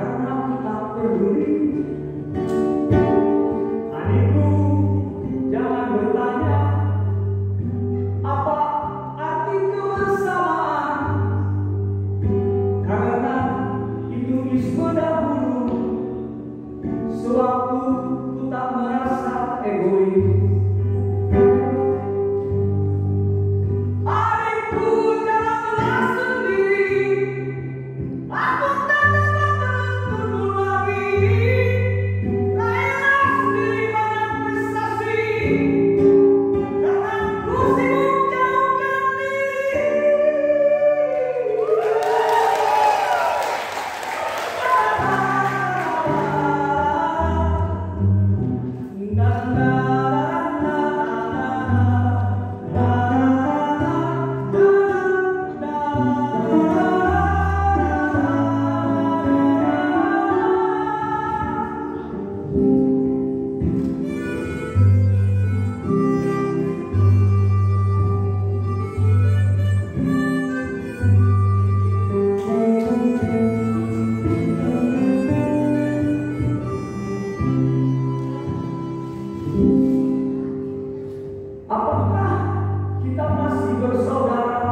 karena kita peduli. Adikku, jangan bertanya apa arti kebersamaan, karena itu isme dahulu sewaktu ku tak merasa egois. Apakah kita masih bersaudara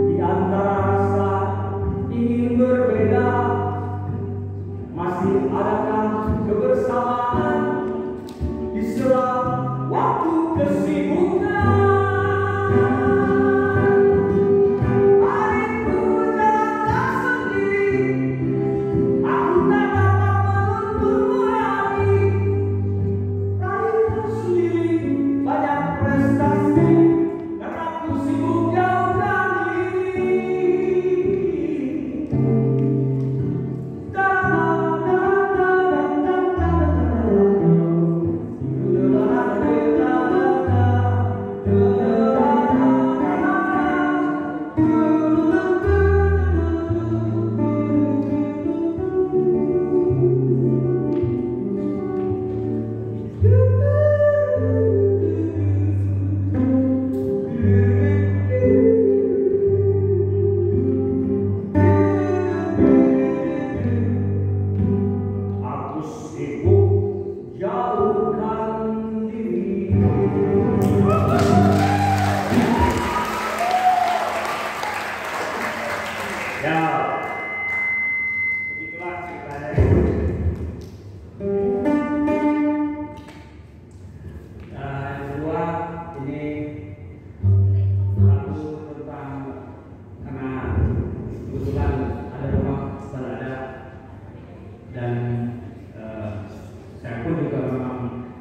di antara rasa ingin berbeda? Masih adakah kebersamaan di sela waktu kesibukan? Adikku, janganlah sendiri, aku tak dapat menuntunmu lagi. Raihlah sendiri banyak prestasi, karena aku sibuk jauh dari. Aku sibuk jauhkan diri. Ya, begitulah ceritanya. Yang kedua, ini lagu tentang, karena kebetulan ada rumah balada dan saya pun juga memang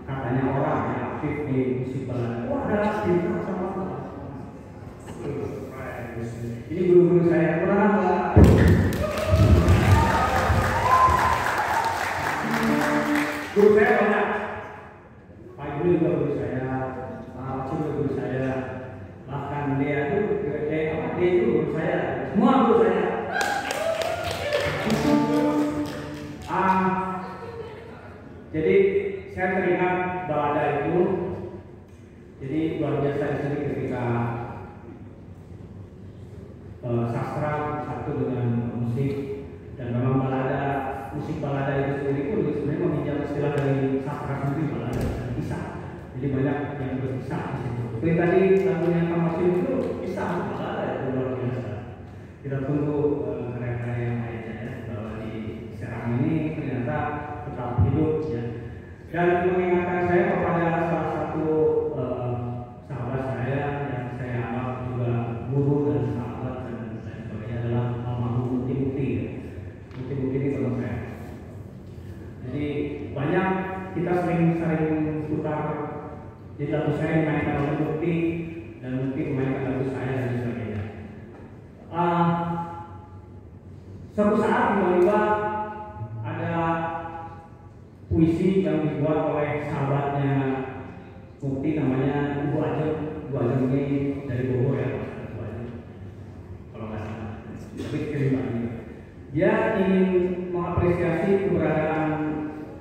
katanya orang yang aktif di musik balada. Oh, ada aktif sama. Ini guru-guru saya kurang apa? Guru saya banyak. Pak Guru juga guru saya, Pak Acung juga guru saya, bahkan dia itu guru saya, semua guru saya. Jadi saya teringat balada itu, jadi luar biasa di sini ketika sastra satu dengan musik, dan memang balada, musik balada itu sendiri pun sebenarnya meminjam istilah dari sastra sendiri, balada dan kisah. Jadi banyak yang berkisah di situ. Seperti tadi lagunya Kang Masin itu kisah balada itu luar biasa. Kita tunggu karya-karya yang lainnya ya, bahwa di Serang ini ternyata tetap hidup ya. Dan mengingatkan saya kepada salah satu sahabat saya yang saya anggap juga guru dan sahabat dan sebagainya adalah almarhum Mukti Mukti. Mukti ini teman saya. Jadi banyak kita sering tukar. Jadi lagu saya dimainkan oleh Mukti dan Mukti memainkan lagu saya dan sebagainya. Suatu saat tiba-tiba ada puisi yang dibuat oleh sahabatnya Mukti, namanya Ibu Ajeng. Ibu Ajeng ini dari Bogor ya, kalau nggak salah. Tapi kirim. Dia ingin mengapresiasi keberadaan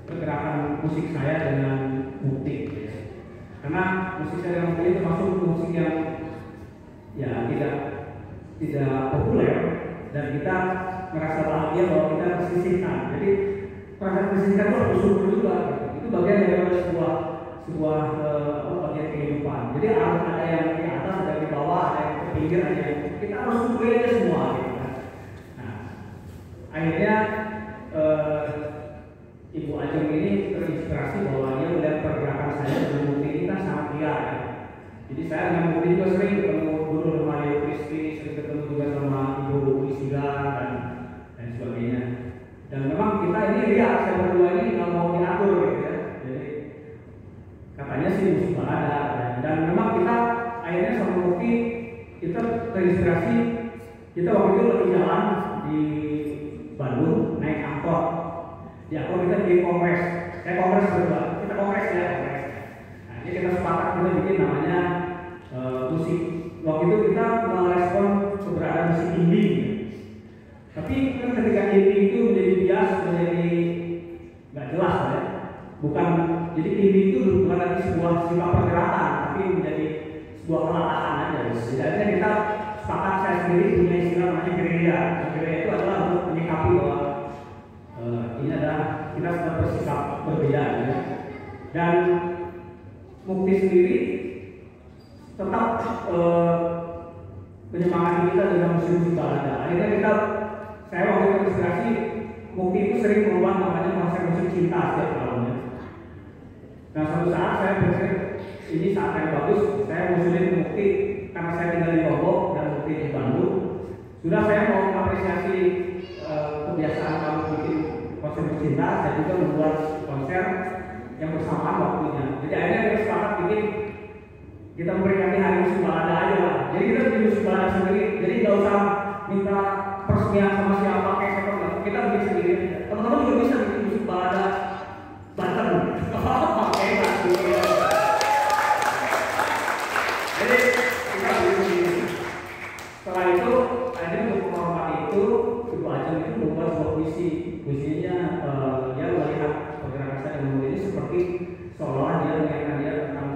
pergerakan musik saya dengan Mukti. Karena musik saya dengan Mukti termasuk musik yang ya tidak populer, dan kita merasa bahagia bahwa kita tersisihkan. Jadi perasaan tersisihkan itu harus bersyukur juga. Gitu. Itu bagian dari sebuah bagian kehidupan. Jadi ada yang di atas, ada di bawah, ada yang ke pinggir, ada yang kita harus syukuri aja semua. Gitu kan. Nah, akhirnya Ibu Ajeng ini terinspirasi bahwa dia melihat pergerakan saya dengan Mukti ini kan sangat liar. Ya. Jadi saya dengan Mukti juga sering ketemu guru sama Leo Kristi, sering ketemu juga sama Ibu Wisiga dan sebagainya. Dan memang kita ini lihat saya berdua ini nggak mau diatur gitu ya. Jadi katanya sih musik balada dan memang kita akhirnya sama Mukti kita terinspirasi. Kita waktu itu lagi jalan di Bandung naik angkot. Di angkot kita di kongres. Kongres berdua. Kita kongres ya kongres. Nah, ini kita sepakat kita bikin namanya musik. Waktu itu kita merespon keberadaan musik indie. Tapi kan ketika indie itu menjadi bias, menjadi nggak jelas ya. Bukan jadi indie itu bukan lagi sebuah sikap pergerakan, tapi menjadi sebuah kelatahan aja. Setidaknya kita sepakat, saya sendiri punya istilah namanya gerilya. Gerilya itu adalah untuk menyikapi bahwa ini adalah kita sedang bersikap berbeda ya. Dan Mukti sendiri tetap menyemangati kita dengan musik-musik balada. Akhirnya saya waktu itu inspirasi, Mukti itu sering mengubah namanya konser musik cinta setiap tahunnya. Nah suatu saat saya berpikir ini saat yang bagus, saya ngusulin Mukti karena saya tinggal di Lombok dan Mukti di Bandung. Sudah saya mau mengapresiasi kebiasaan kamu bikin konser musik cinta, saya juga membuat konser yang bersamaan waktunya. Jadi akhirnya kita sepakat bikin, kita memperingati hari musik balada aja lah. Jadi kita bikin musik balada sendiri. Jadi nggak usah minta peresmian sama siapa kayak siapa, kita bikin sendiri. Teman-teman juga bisa bikin musik balada Banten. Pakai lagu. Jadi kita bikin sendiri. Setelah itu, akhirnya untuk menghormati itu, Ibu Ajeng itu membuat sebuah puisi. Puisinya dia melihat pergerakan saya dengan ini seperti seolah dia mengingatkan dia tentang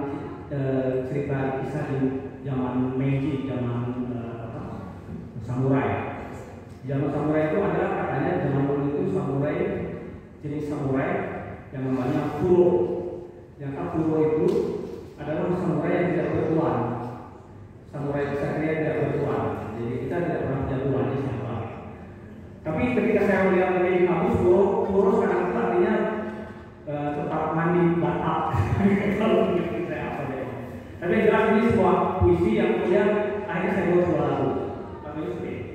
cerita kisah di zaman Meiji, zaman samurai. Zaman samurai itu ada katanya zaman dulu itu samurai, jenis samurai yang namanya Kuro. Yang Kuro itu adalah samurai yang tidak bertuan. Samurai kesatria tidak bertuan. Jadi kita tidak pernah punya tuannya siapa. Tapi ketika saya melihat menjadi kamus, Kuro sekarang itu artinya tetap mandi batak. Kalau begitu saya apa deh. Tapi yang jelas ini sebuah puisi yang kemudian akhirnya saya buat sebuah lagu. Lagunya seperti ini.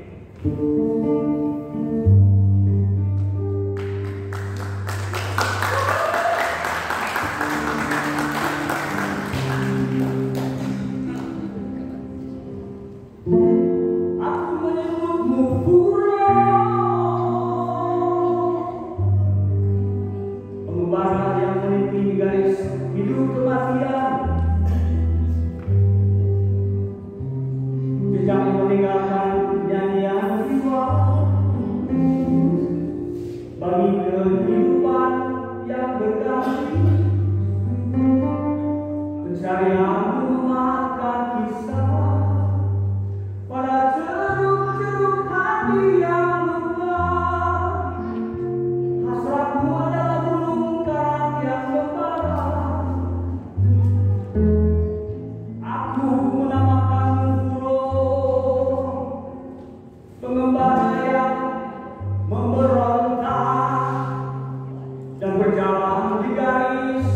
Dan berjalan di garis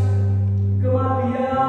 kematian.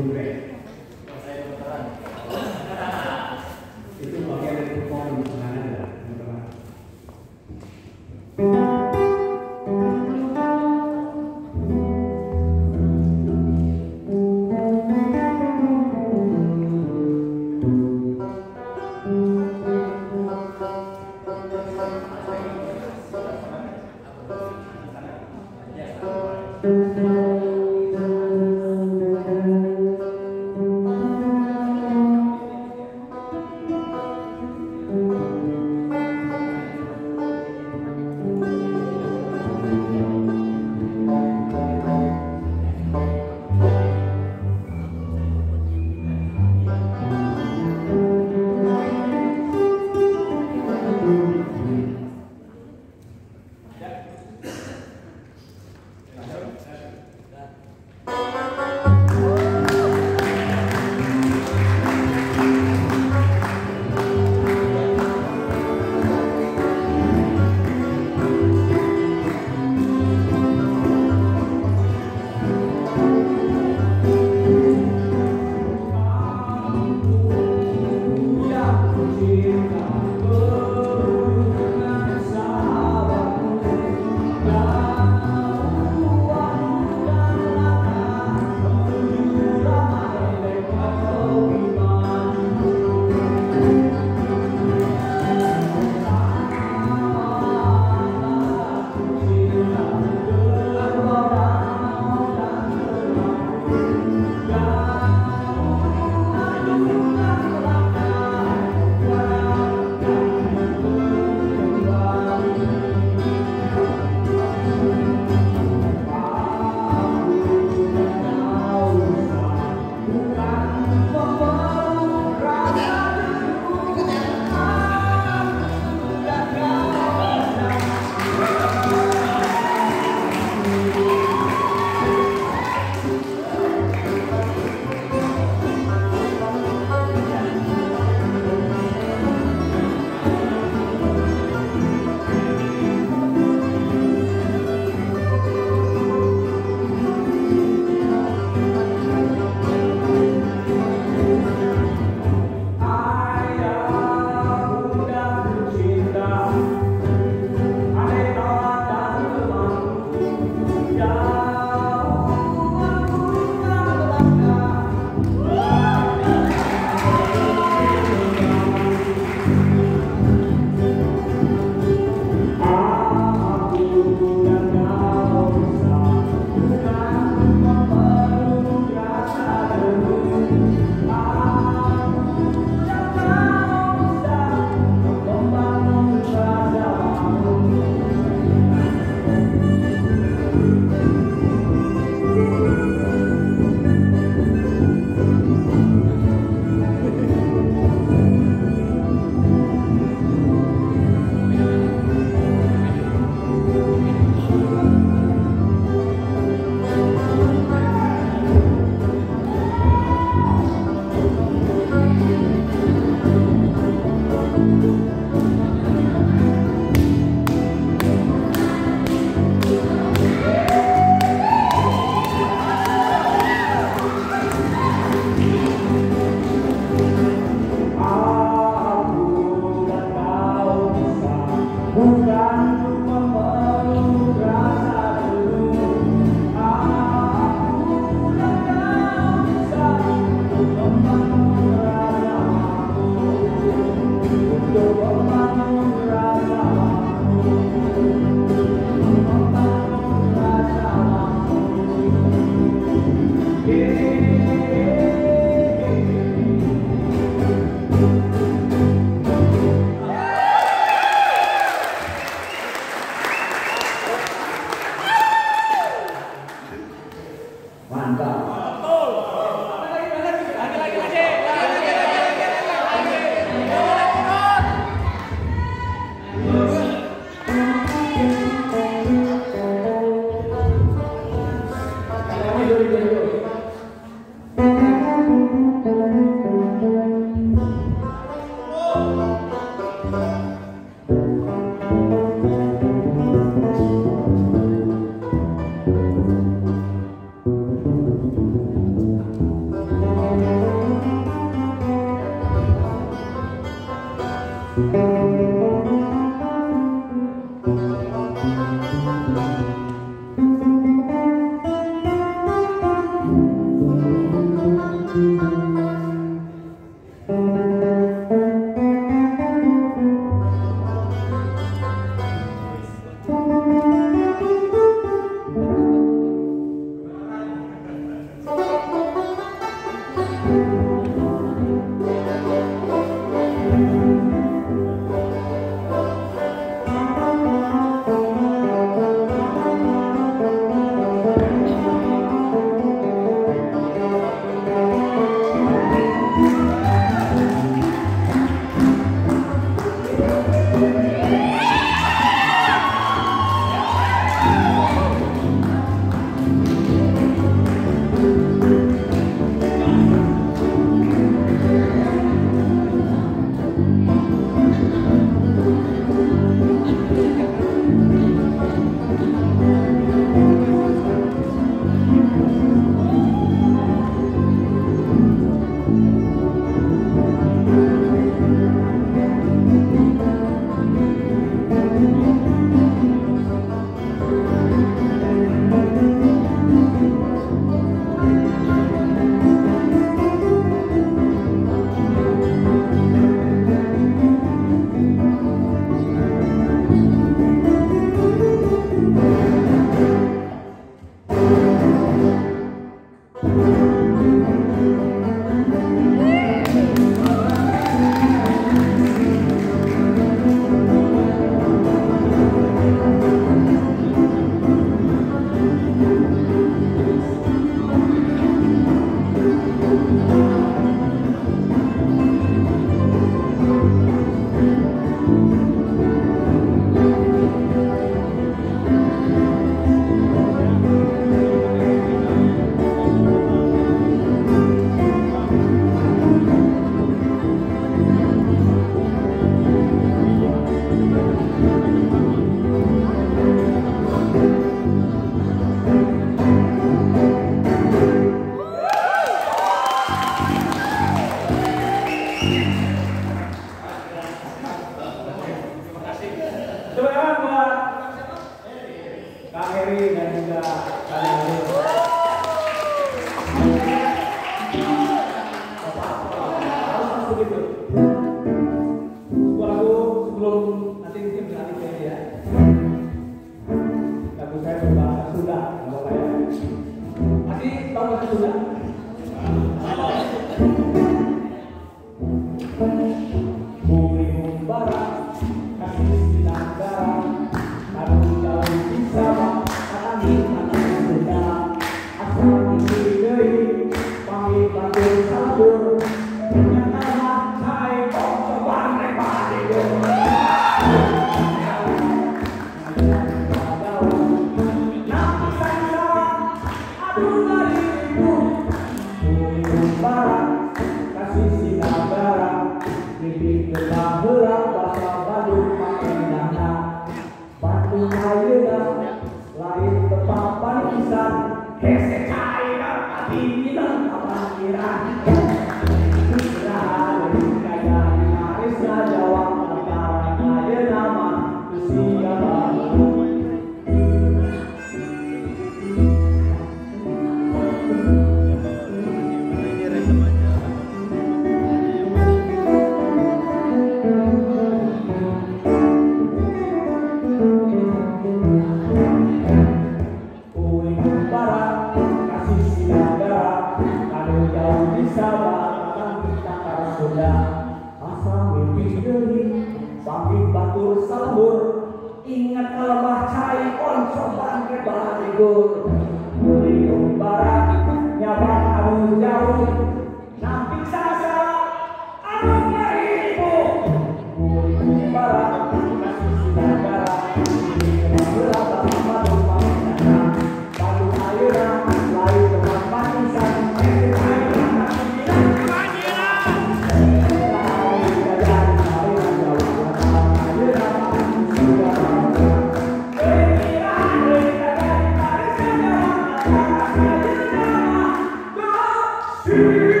Sim.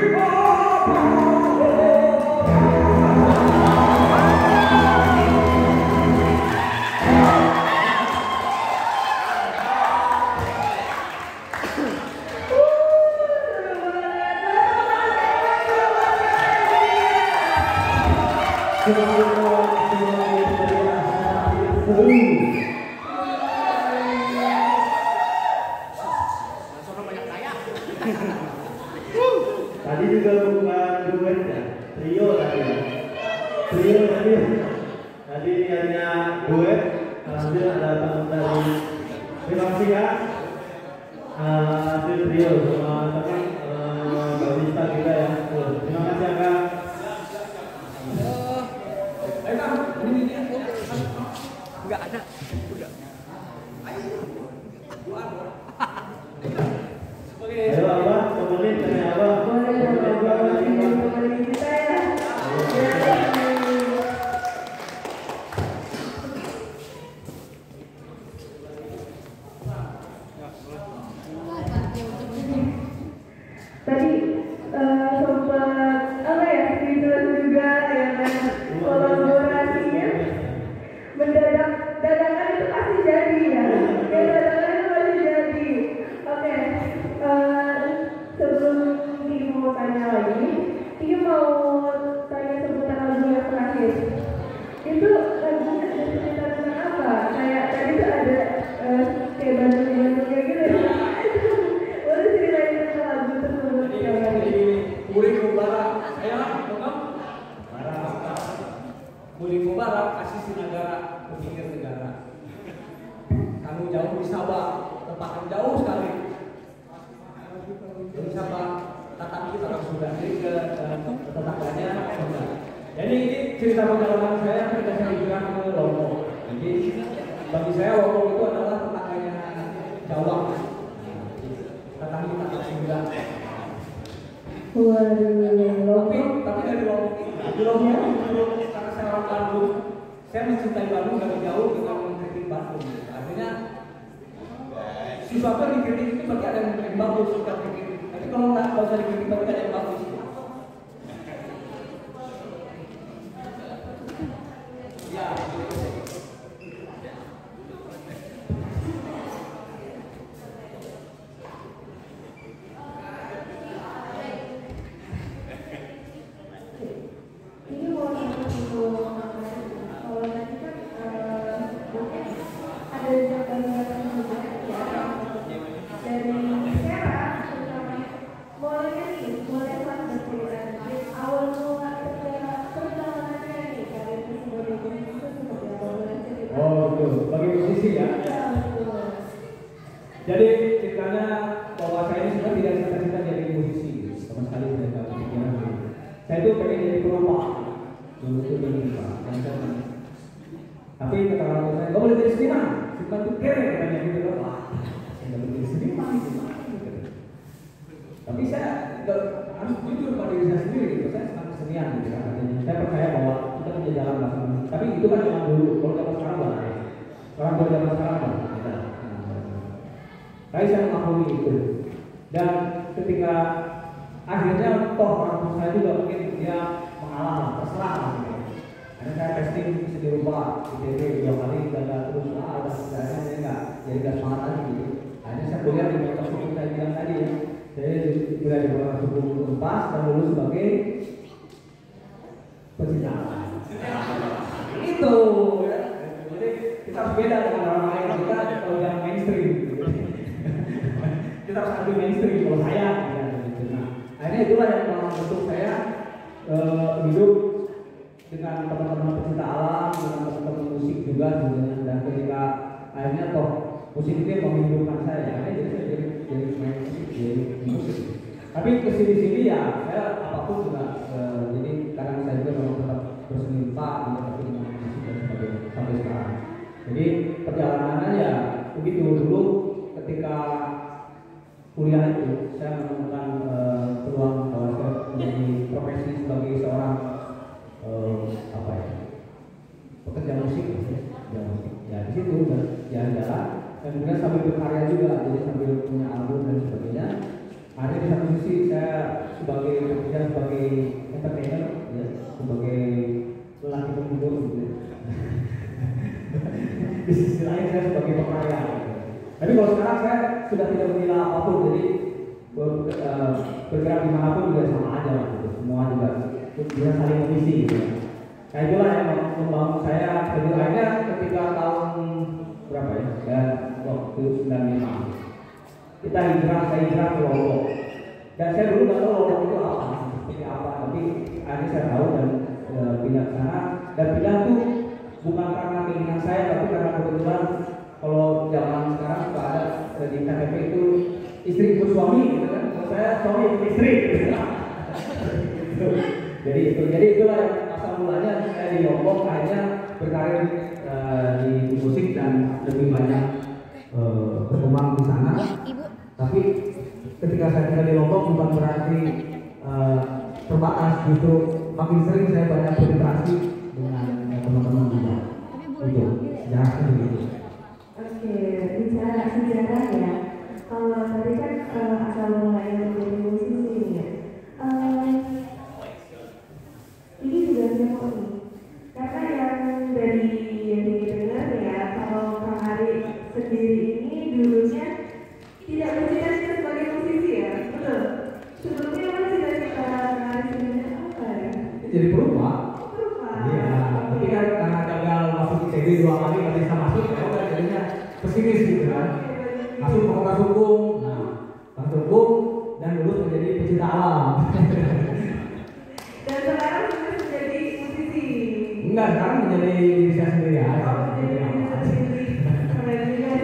Tadi juga bukan duet ya, trio tadi. Tadi hanya duet. Alhamdulillah ada tamu dari. Terima kasih ya. Hasil trio sama teman barista kita ya. Terima kasih ya Kak. Ayo Kang, ini dia. Enggak ada. Udah. Ayo Abah, temenin tanya Abah. Kita ya. Tadi sempat apa ya, speechless juga ya kan, kolaborasinya mendadak, dadakan itu pasti jadi ya, dadakan itu pasti jadi. Oke, sebelum Tio mau tanya lagi, Tio mau tanya seputar lagu yang terakhir. Itu lagunya ada cerita tentang apa? Kayak tadi tuh ada kayak bantu-bantunya gitu ya. Boleh ceritain tentang lagu tersebut? Jadi Murid Mubarak, saya ngomong Murid Mubarak, asisi negara, pemikir negara. Kamu jauh di Sabah, tempatnya jauh sekali. Dari Sabah, tatap kita langsung dari ke tetangganya sudah. Jadi ini cerita perjalanan saya ketika saya hijrah ke Lombok. Jadi bagi saya Lombok itu adalah tetangganya Jawa. Tetangga kita sudah. Waduh, Tapi dari Lombok di Lombok itu karena saya orang Bandung, saya mencintai Bandung dari jauh dengan mengkritik Bandung. Artinya sesuatu yang dikritik itu berarti ada yang bagus kita kritik. Tapi kalau nggak usah dikritik berarti ada yang bagus. Ya. ini mau satu dulu. Kalau tadi kan mungkin ada jabatan juga ya. Dari sekarang terutama boleh nih, boleh pas bercerita awal mula perjalanannya nih karir sebagai musisi itu seperti apa, boleh cerita? Oh betul, bagi musisi ya. Ya, betul. Jadi ceritanya bahwa saya ini sebenarnya tidak cita-cita jadi musisi, sama sekali saya tidak kepikiran. Saya itu pengen jadi penumpang, dulu itu jadi Pak. Tapi kata orang tua saya, nggak boleh jadi seniman, seniman itu kere katanya gitu loh. Wah, saya nggak boleh jadi seniman, gimana gitu. Tapi saya harus jujur pada diri saya sendiri, gitu. Saya sangat kesenian gitu kan. Artinya, saya percaya bahwa kita punya jalan masing-masing. Tapi itu kan zaman dulu, kalau zaman sekarang lah. Orang tua zaman sekarang lah. Tapi saya mengakui itu. Dan ketika akhirnya toh orang tua saya juga mungkin dia mengalah, terserah gitu. Karena saya testing sedih rupa ITB 2 kali gagal terus, udah saya nggak jadi nggak semangat lagi gitu. Akhirnya saya kuliah di Mata Suku saya bilang tadi ya. Saya kuliah di Mata Suku Unpas dan lulus sebagai pecinta. Itu ya. Jadi kita harus beda dengan orang lain, kita kalau yang mainstream gitu. Kita harus ambil mainstream kalau saya gitu. Nah, akhirnya itulah yang membentuk saya hidup dengan teman-teman pecinta alam, dengan teman-teman musik juga sebenarnya. Dan ketika akhirnya toh musik itu yang menghidupkan saya, akhirnya jadi saya jadi main musik, jadi musik. Tapi kesini-sini ya saya apapun juga, jadi kadang saya juga memang tetap berseni rupa, tapi dengan musik dan sebagainya sampai sekarang. Jadi perjalanannya ya begitu. Dulu ketika kuliah itu saya menemukan peluang bahwa saya menjadi profesi sebagai seorang apa ya, pekerja musik ya di situ jalan-jalan dan kemudian sambil berkarya juga, jadi sambil punya album dan sebagainya. Akhirnya di satu sisi saya sebagai pekerja, sebagai entertainer ya, sebagai lelaki penghibur gitu. Di sisi lain saya sebagai pekarya gitu. Tapi kalau sekarang saya sudah tidak mengira apapun, jadi bergerak dimanapun juga sama aja gitu. Semua juga bisa saling mengisi gitu. Nah itulah yang membangun saya. Akhirnya ketika tahun berapa ya? Dan waktu 95 kita saya hijrah ke Lombok. Dan saya dulu nggak tahu Lombok itu apa, seperti apa. Tapi akhirnya saya tahu dan pindah ke sana. Dan pindah tuh bukan karena keinginan saya, tapi karena kebetulan kalau zaman sekarang suka ada di KTP itu istri ikut suami, gitu kan? Kalau saya suami ikut istri. Gitu. jadi itulah yang asal mulanya saya di Lombok akhirnya berkarir di musik dan lebih banyak berkembang di sana. Tapi ketika saya tinggal di Lombok bukan berarti terbatas, justru makin sering saya banyak berinteraksi dengan teman-teman juga. Itu sejarahnya begitu. Oke, bicara sejarah ya. Kalau tadi kan asal mulanya menjadi musisi ya. Ini juga siapa nih? Karena yang dari yang didengar ya, kalau Kang Ari sendiri ini dulunya tidak bercita-cita sebagai musisi ya, betul? Sebelumnya apa cita-cita Kang Ari sebenarnya apa ya? Jadi perupa. Iya. Tapi kan karena gagal masuk ITB 2 kali nggak bisa masuk, ya udah jadinya pesimis gitu kan. Masuk fakultas hukum, masuk hukum dan lulus menjadi pecinta alam. Dan sekarang sudah menjadi musisi. Enggak, sekarang menjadi diri saya sendiri ya.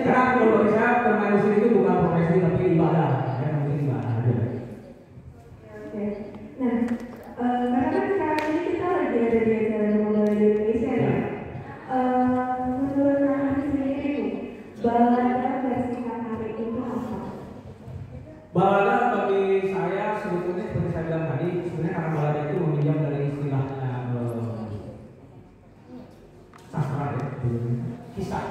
Karena kalau bagi saya bermain musik itu bukan profesi tapi ibadah. Ya, musik ibadah aja. Oke. Nah, karena kan sekarang ini kita lagi ada di acara Moda Indonesia ya. Menurut Kang Ari sendiri nih, balada versi Kang Ari itu apa? Balada bagi saya sebetulnya seperti saya bilang tadi, sebenarnya karena balada itu meminjam dari istilahnya sastra ya, kisah.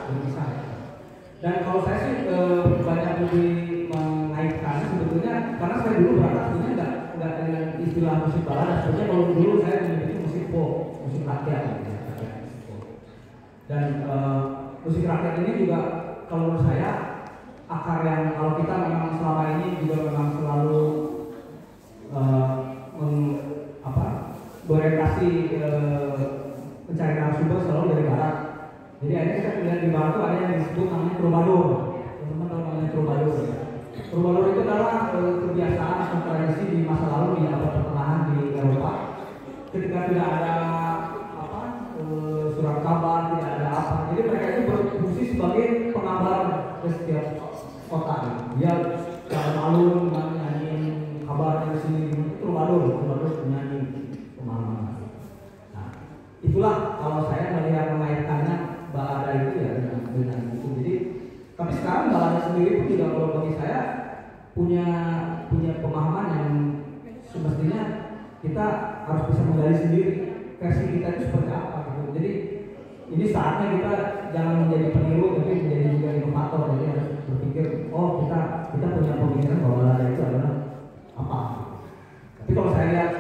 Dan kalau saya sih banyak lebih mengaitkan sebetulnya karena saya dulu berangkat sebenarnya nggak dengan istilah musik balada. Sebenarnya kalau dulu saya menyebutnya musik pop, musik rakyat. Dan musik rakyat ini juga kalau menurut saya akar yang kalau kita memang selama ini juga memang selalu berorientasi mencari narasumber selalu dari barat. Jadi akhirnya kita melihat di barat itu ada yang disebut namanya troubadour. Teman-teman tahu namanya troubadour. Troubadour itu adalah kebiasaan atau tradisi di masa lalu di abad pertengahan di Eropa. Ketika tidak ada surat kabar, tidak ada apa. Jadi mereka itu berfungsi sebagai pengabar ke setiap kota. Dia dalam alun nyanyi kabar dari sini itu troubadour penyanyi pemahaman. Nah, itulah kalau saya melihat mengaitkannya balada itu ya dengan itu. Jadi, tapi sekarang balada sendiri pun juga kalau bagi saya punya pemahaman yang semestinya kita harus bisa menggali sendiri versi kita itu seperti apa gitu. Jadi ini saatnya kita jangan menjadi peniru tapi menjadi juga inovator. Jadi harus berpikir, oh kita punya pemikiran bahwa balada itu adalah apa. Tapi kalau saya lihat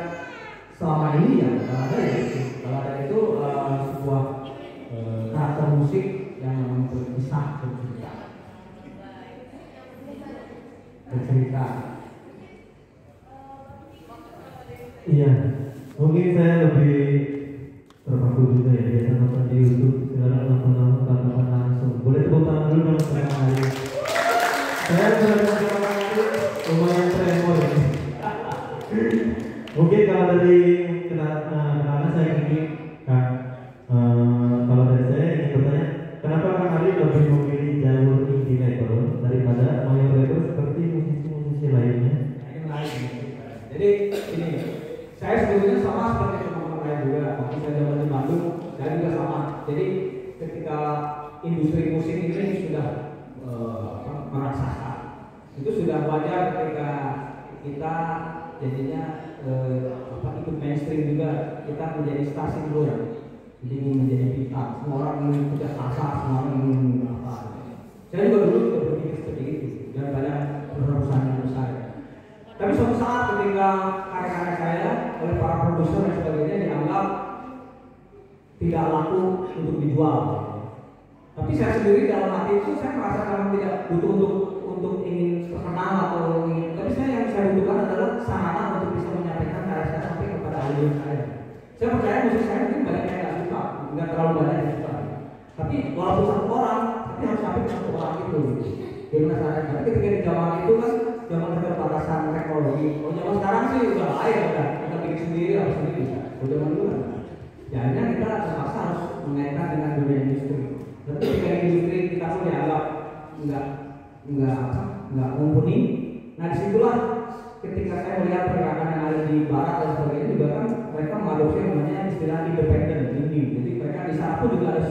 selama ini ya balada itu sebuah karakter musik yang berkisah bercerita. Iya, mungkin saya lebih terpaku juga ya, biasa nonton di YouTube, sekarang nonton langsung. Boleh tepuk tangan dulu dong Kang Ari. Saya sudah lumayan tremor ini. Mungkin kalau dari kenapa saya ingin kalau dari saya ingin bertanya, kenapa Kang Ari lebih memilih jalur indie label daripada mayor label seperti musisi-musisi lainnya? Jadi ini saya sebetulnya sama seperti teman-teman lain juga. Waktu saya zaman di Bandung, saya juga sama. Jadi ketika industri musik ini sudah meraksasa, itu sudah wajar ketika kita jadinya ikut mainstream juga, kita menjadi stasiun dulu. Jadi menjadi bintang. Semua orang ingin punya pasar, semua orang ingin apa. Saya juga dulu berpikir seperti itu dan banyak perusahaan yang besar. Tapi suatu saat ketika karya-karya saya oleh para produser dan sebagainya dianggap tidak laku untuk dijual. Tapi saya sendiri dalam hati itu saya merasa memang tidak butuh untuk ingin terkenal atau ingin. Tapi saya yang saya butuhkan adalah sarana untuk bisa menyampaikan karya saya sampai kepada audiens saya. Saya percaya musik saya mungkin banyak yang suka, nggak terlalu banyak yang suka. Tapi walaupun satu orang, tapi harus sampai ke satu orang itu. Gimana caranya? Tapi ketika di zaman itu kan zaman keterbatasan teknologi. Kalau zaman sekarang sih udah lain, udah kita bikin sendiri apa sendiri bisa. Kalau zaman dulu kan, ya akhirnya kita terpaksa harus mengaitkan dengan dunia industri. Tapi ketika di industri kita pun dianggap nggak mumpuni. Nah disitulah ketika saya melihat pergerakan yang ada di barat dan sebagainya juga kan mereka mengadopsi namanya istilah independen indie. Jadi mereka di sana pun juga ada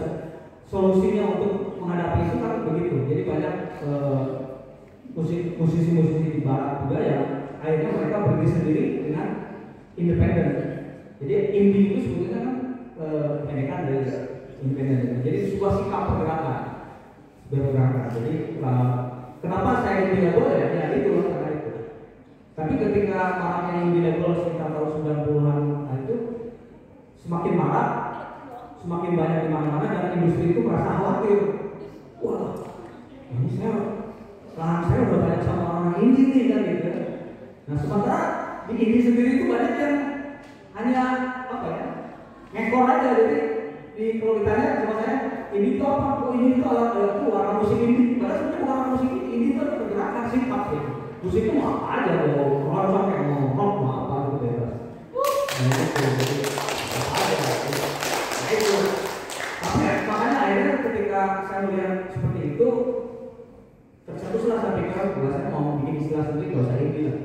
solusinya untuk menghadapi itu kan begitu. Jadi banyak musisi-musisi di barat juga yang akhirnya mereka berdiri sendiri dengan independen. Jadi indie itu sebetulnya kan pendekan dari independen. Jadi sebuah sikap pergerakan. Jadi kenapa saya indie label ya itu karena itu. Tapi ketika maraknya indie label sekitar tahun 90-an itu semakin marak, semakin banyak di mana-mana dan industri itu merasa khawatir. Wah, ini lahan saya udah banyak sama orang indie nih kan gitu. Nah sementara di indie sendiri itu banyak yang hanya apa ya, ngekor aja. Jadi kalau ditanya sama saya, ini itu apa? Oh ini itu alat itu warna musik indie. Padahal sebenarnya bukan warna musik indie itu pergerakan sifat ya. Musik itu mau apa aja, mau rock sampai mau rock mau apa gitu bebas. Nah itu itu. Tapi makanya akhirnya ketika saya melihat seperti itu, tercetuslah saya pikir bahwa saya mau bikin istilah sendiri kalau saya bilang,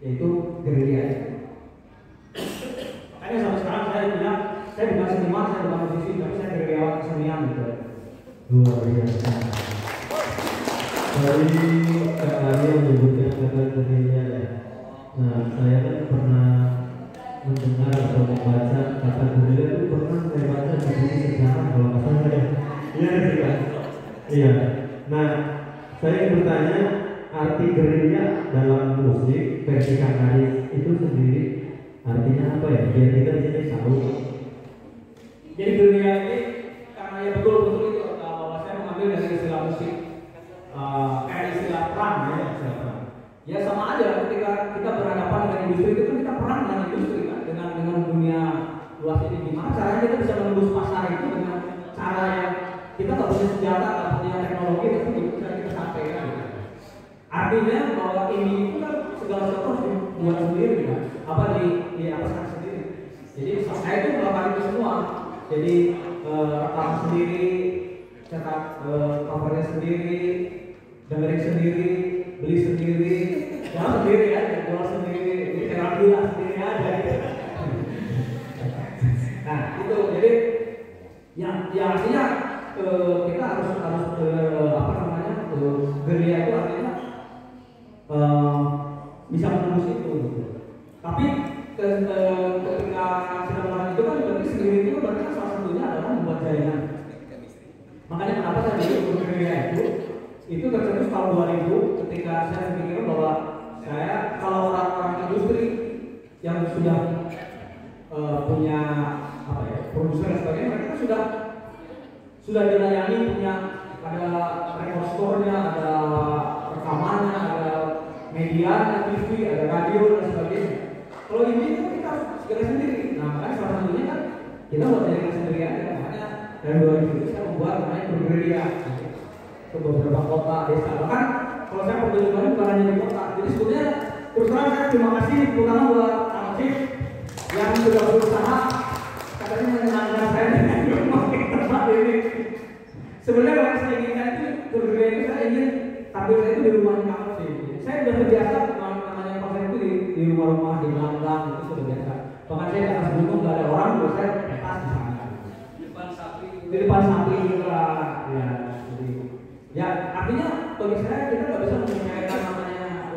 yaitu gerilya. Makanya sampai sekarang saya bilang saya bukan seniman, saya bukan musisi, tapi saya gerilyawan kesenian gitu. Luar biasa. Tadi Kak Arya menyebutkan kata gerilya ya. Nah, saya kan pernah mendengar atau membaca kata gerilya itu pernah saya baca di buku sejarah kalau nggak salah ya. Iya sih kan? Iya. Nah, saya ingin bertanya arti gerilya dalam musik versi Kak Arya itu sendiri artinya apa ya? Biar kita di sini tahu. Jadi gerilya ini karena ya betul itu bahwa saya mengambil dari istilah musik, istilah perang ya, istilah perang. Ya sama aja ketika kita berhadapan dengan industri itu kan kita perang dengan industri kan, dengan dunia luas ini. Gimana caranya kita bisa menembus pasar itu dengan cara yang kita nggak punya senjata, nggak punya teknologi, tapi bisa kita sampai kan. Artinya bahwa ini itu kan segala sesuatu harus dibuat sendiri kan, apa di ataskan sendiri. Jadi saya itu melakukan itu semua. Jadi rekam sendiri, cetak covernya sendiri, dengerin sendiri, beli sendiri, jual sendiri ya, jual sendiri, jadi terapi lah sendiri aja gitu. Nah itu jadi yang artinya kita harus apa namanya gerilya itu artinya bisa menembus itu gitu. Tapi ketika sedang melakukan itu kan berarti sendiri itu berarti salah satunya adalah membuat jaringan. Makanya kenapa saya bikin gerilya itu tercetus tahun 2000 ketika saya berpikir bahwa saya kalau orang-orang industri yang sudah punya apa ya produser dan sebagainya, mereka sudah dilayani, punya ada record store-nya, ada rekamannya, ada media, ada TV, ada radio dan sebagainya. Kalau ini kan kita harus segera sendiri. Nah makanya salah satunya kan kita buat jaringan sendiri aja. Makanya dari 2000 itu saya membuat namanya gerilya ke beberapa kota, desa. Bahkan kalau saya perjalanan bukan hanya di kota. Jadi sebetulnya terus terang saya terima kasih terutama buat Alfie yang sudah berusaha katanya menyenangkan saya dengan memakai tempat ini. Sebenarnya yang saya inginkan itu gerilya itu saya ingin tampil saya itu di rumahnya Alfie. Saya sudah terbiasa namanya konser itu di rumah-rumah di Belanda itu sudah biasa. Bahkan saya di atas gunung nggak ada orang, terus saya petas di sana. Di depan sapi juga, ya. Ya artinya bagi saya kita nggak bisa mempercayakan namanya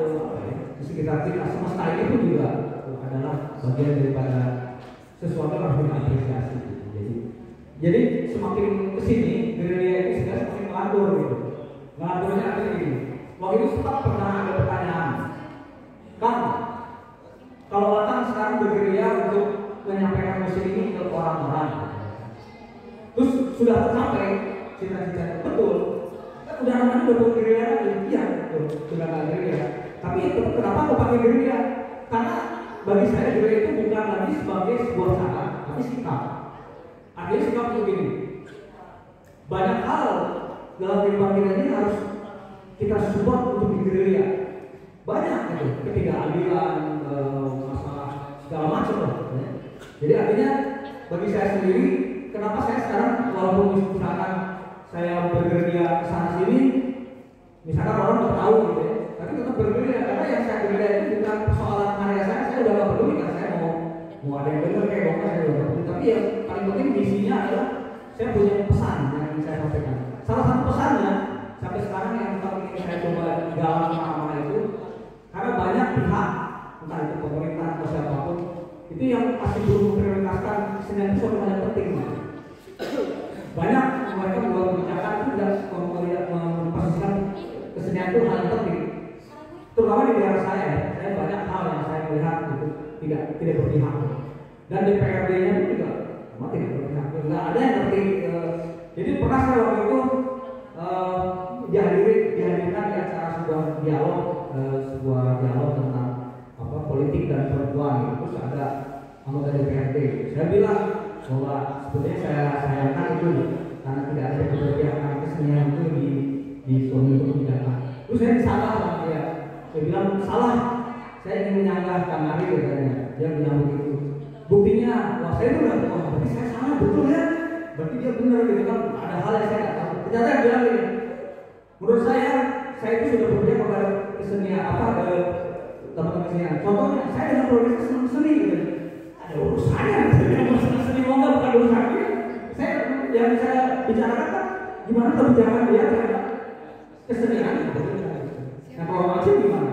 di sekitar kita. Semesta ini pun juga adalah bagian daripada sesuatu yang harus diapresiasi. Jadi semakin kesini gerilya itu sudah semakin melantur gitu. Melanturnya artinya gini. Waktu itu sempat pernah ada pertanyaan, Kang, kalau Atang sekarang bergerilya untuk menyampaikan musik ini ke orang-orang, terus sudah tercapai cita-cita betul. Udah namanya udah bergerilya lagi, iya betul, sudah nggak gerilya. Tapi kenapa aku pakai gerilya? Karena bagi saya gerilya itu bukan lagi sebagai sebuah cara, tapi sikap. Artinya sikap begini, banyak hal dalam kehidupan kita ini harus kita support untuk digerilya. Banyak gitu, ketidakadilan, masalah segala macam lah. Jadi artinya bagi saya sendiri, kenapa saya sekarang walaupun misalkan saya bergerilya sana sini, misalkan orang nggak tahu gitu ya, tapi tetap bergerilya karena yang saya gerilya itu bukan persoalan karya saya udah nggak peduli kan saya mau ada yang dengar kayak saya udah nggak peduli. Tapi yang paling penting misinya adalah saya punya pesan yang ingin saya sampaikan. Salah satu pesannya sampai sekarang yang tetap ingin saya coba dalam mana itu, karena banyak pihak entah itu pemerintah atau siapapun itu yang pasti belum memprioritaskan kesenian itu suatu hal yang penting. Banyak mereka membuat kebijakan itu tidak memposisikan kesenian itu hal yang penting. Terutama di daerah saya banyak hal yang saya melihat itu tidak berpihak. Dan DPRD-nya itu juga tidak berpihak. Nggak ada yang ngerti. Jadi pernah saya waktu itu dihadirkan di acara sebuah dialog tentang politik dan perempuan. Terus ada anggota DPRD. Saya bilang bahwa sebetulnya saya sayangkan itu karena tidak ada keberpihakan kesenian itu di suatu kebijakan. Terus saya disalah sama dia. Saya bilang salah. Saya ingin menyanggah Kang Ari katanya. Dia bilang begitu. Buktinya, wah saya itu udah berarti saya salah betul ya. Berarti dia benar gitu kan. Ada hal yang saya nggak tahu. Ternyata dia bilang ini. Menurut saya itu sudah berpihak kepada kesenian teman-teman kesenian. Contohnya, saya dengan progres seni gitu. Ada urusannya dengan seni bukan urusannya. Yang saya bicarakan kan gimana kebijakan dia terhadap kesenian. Nah kalau macam gimana?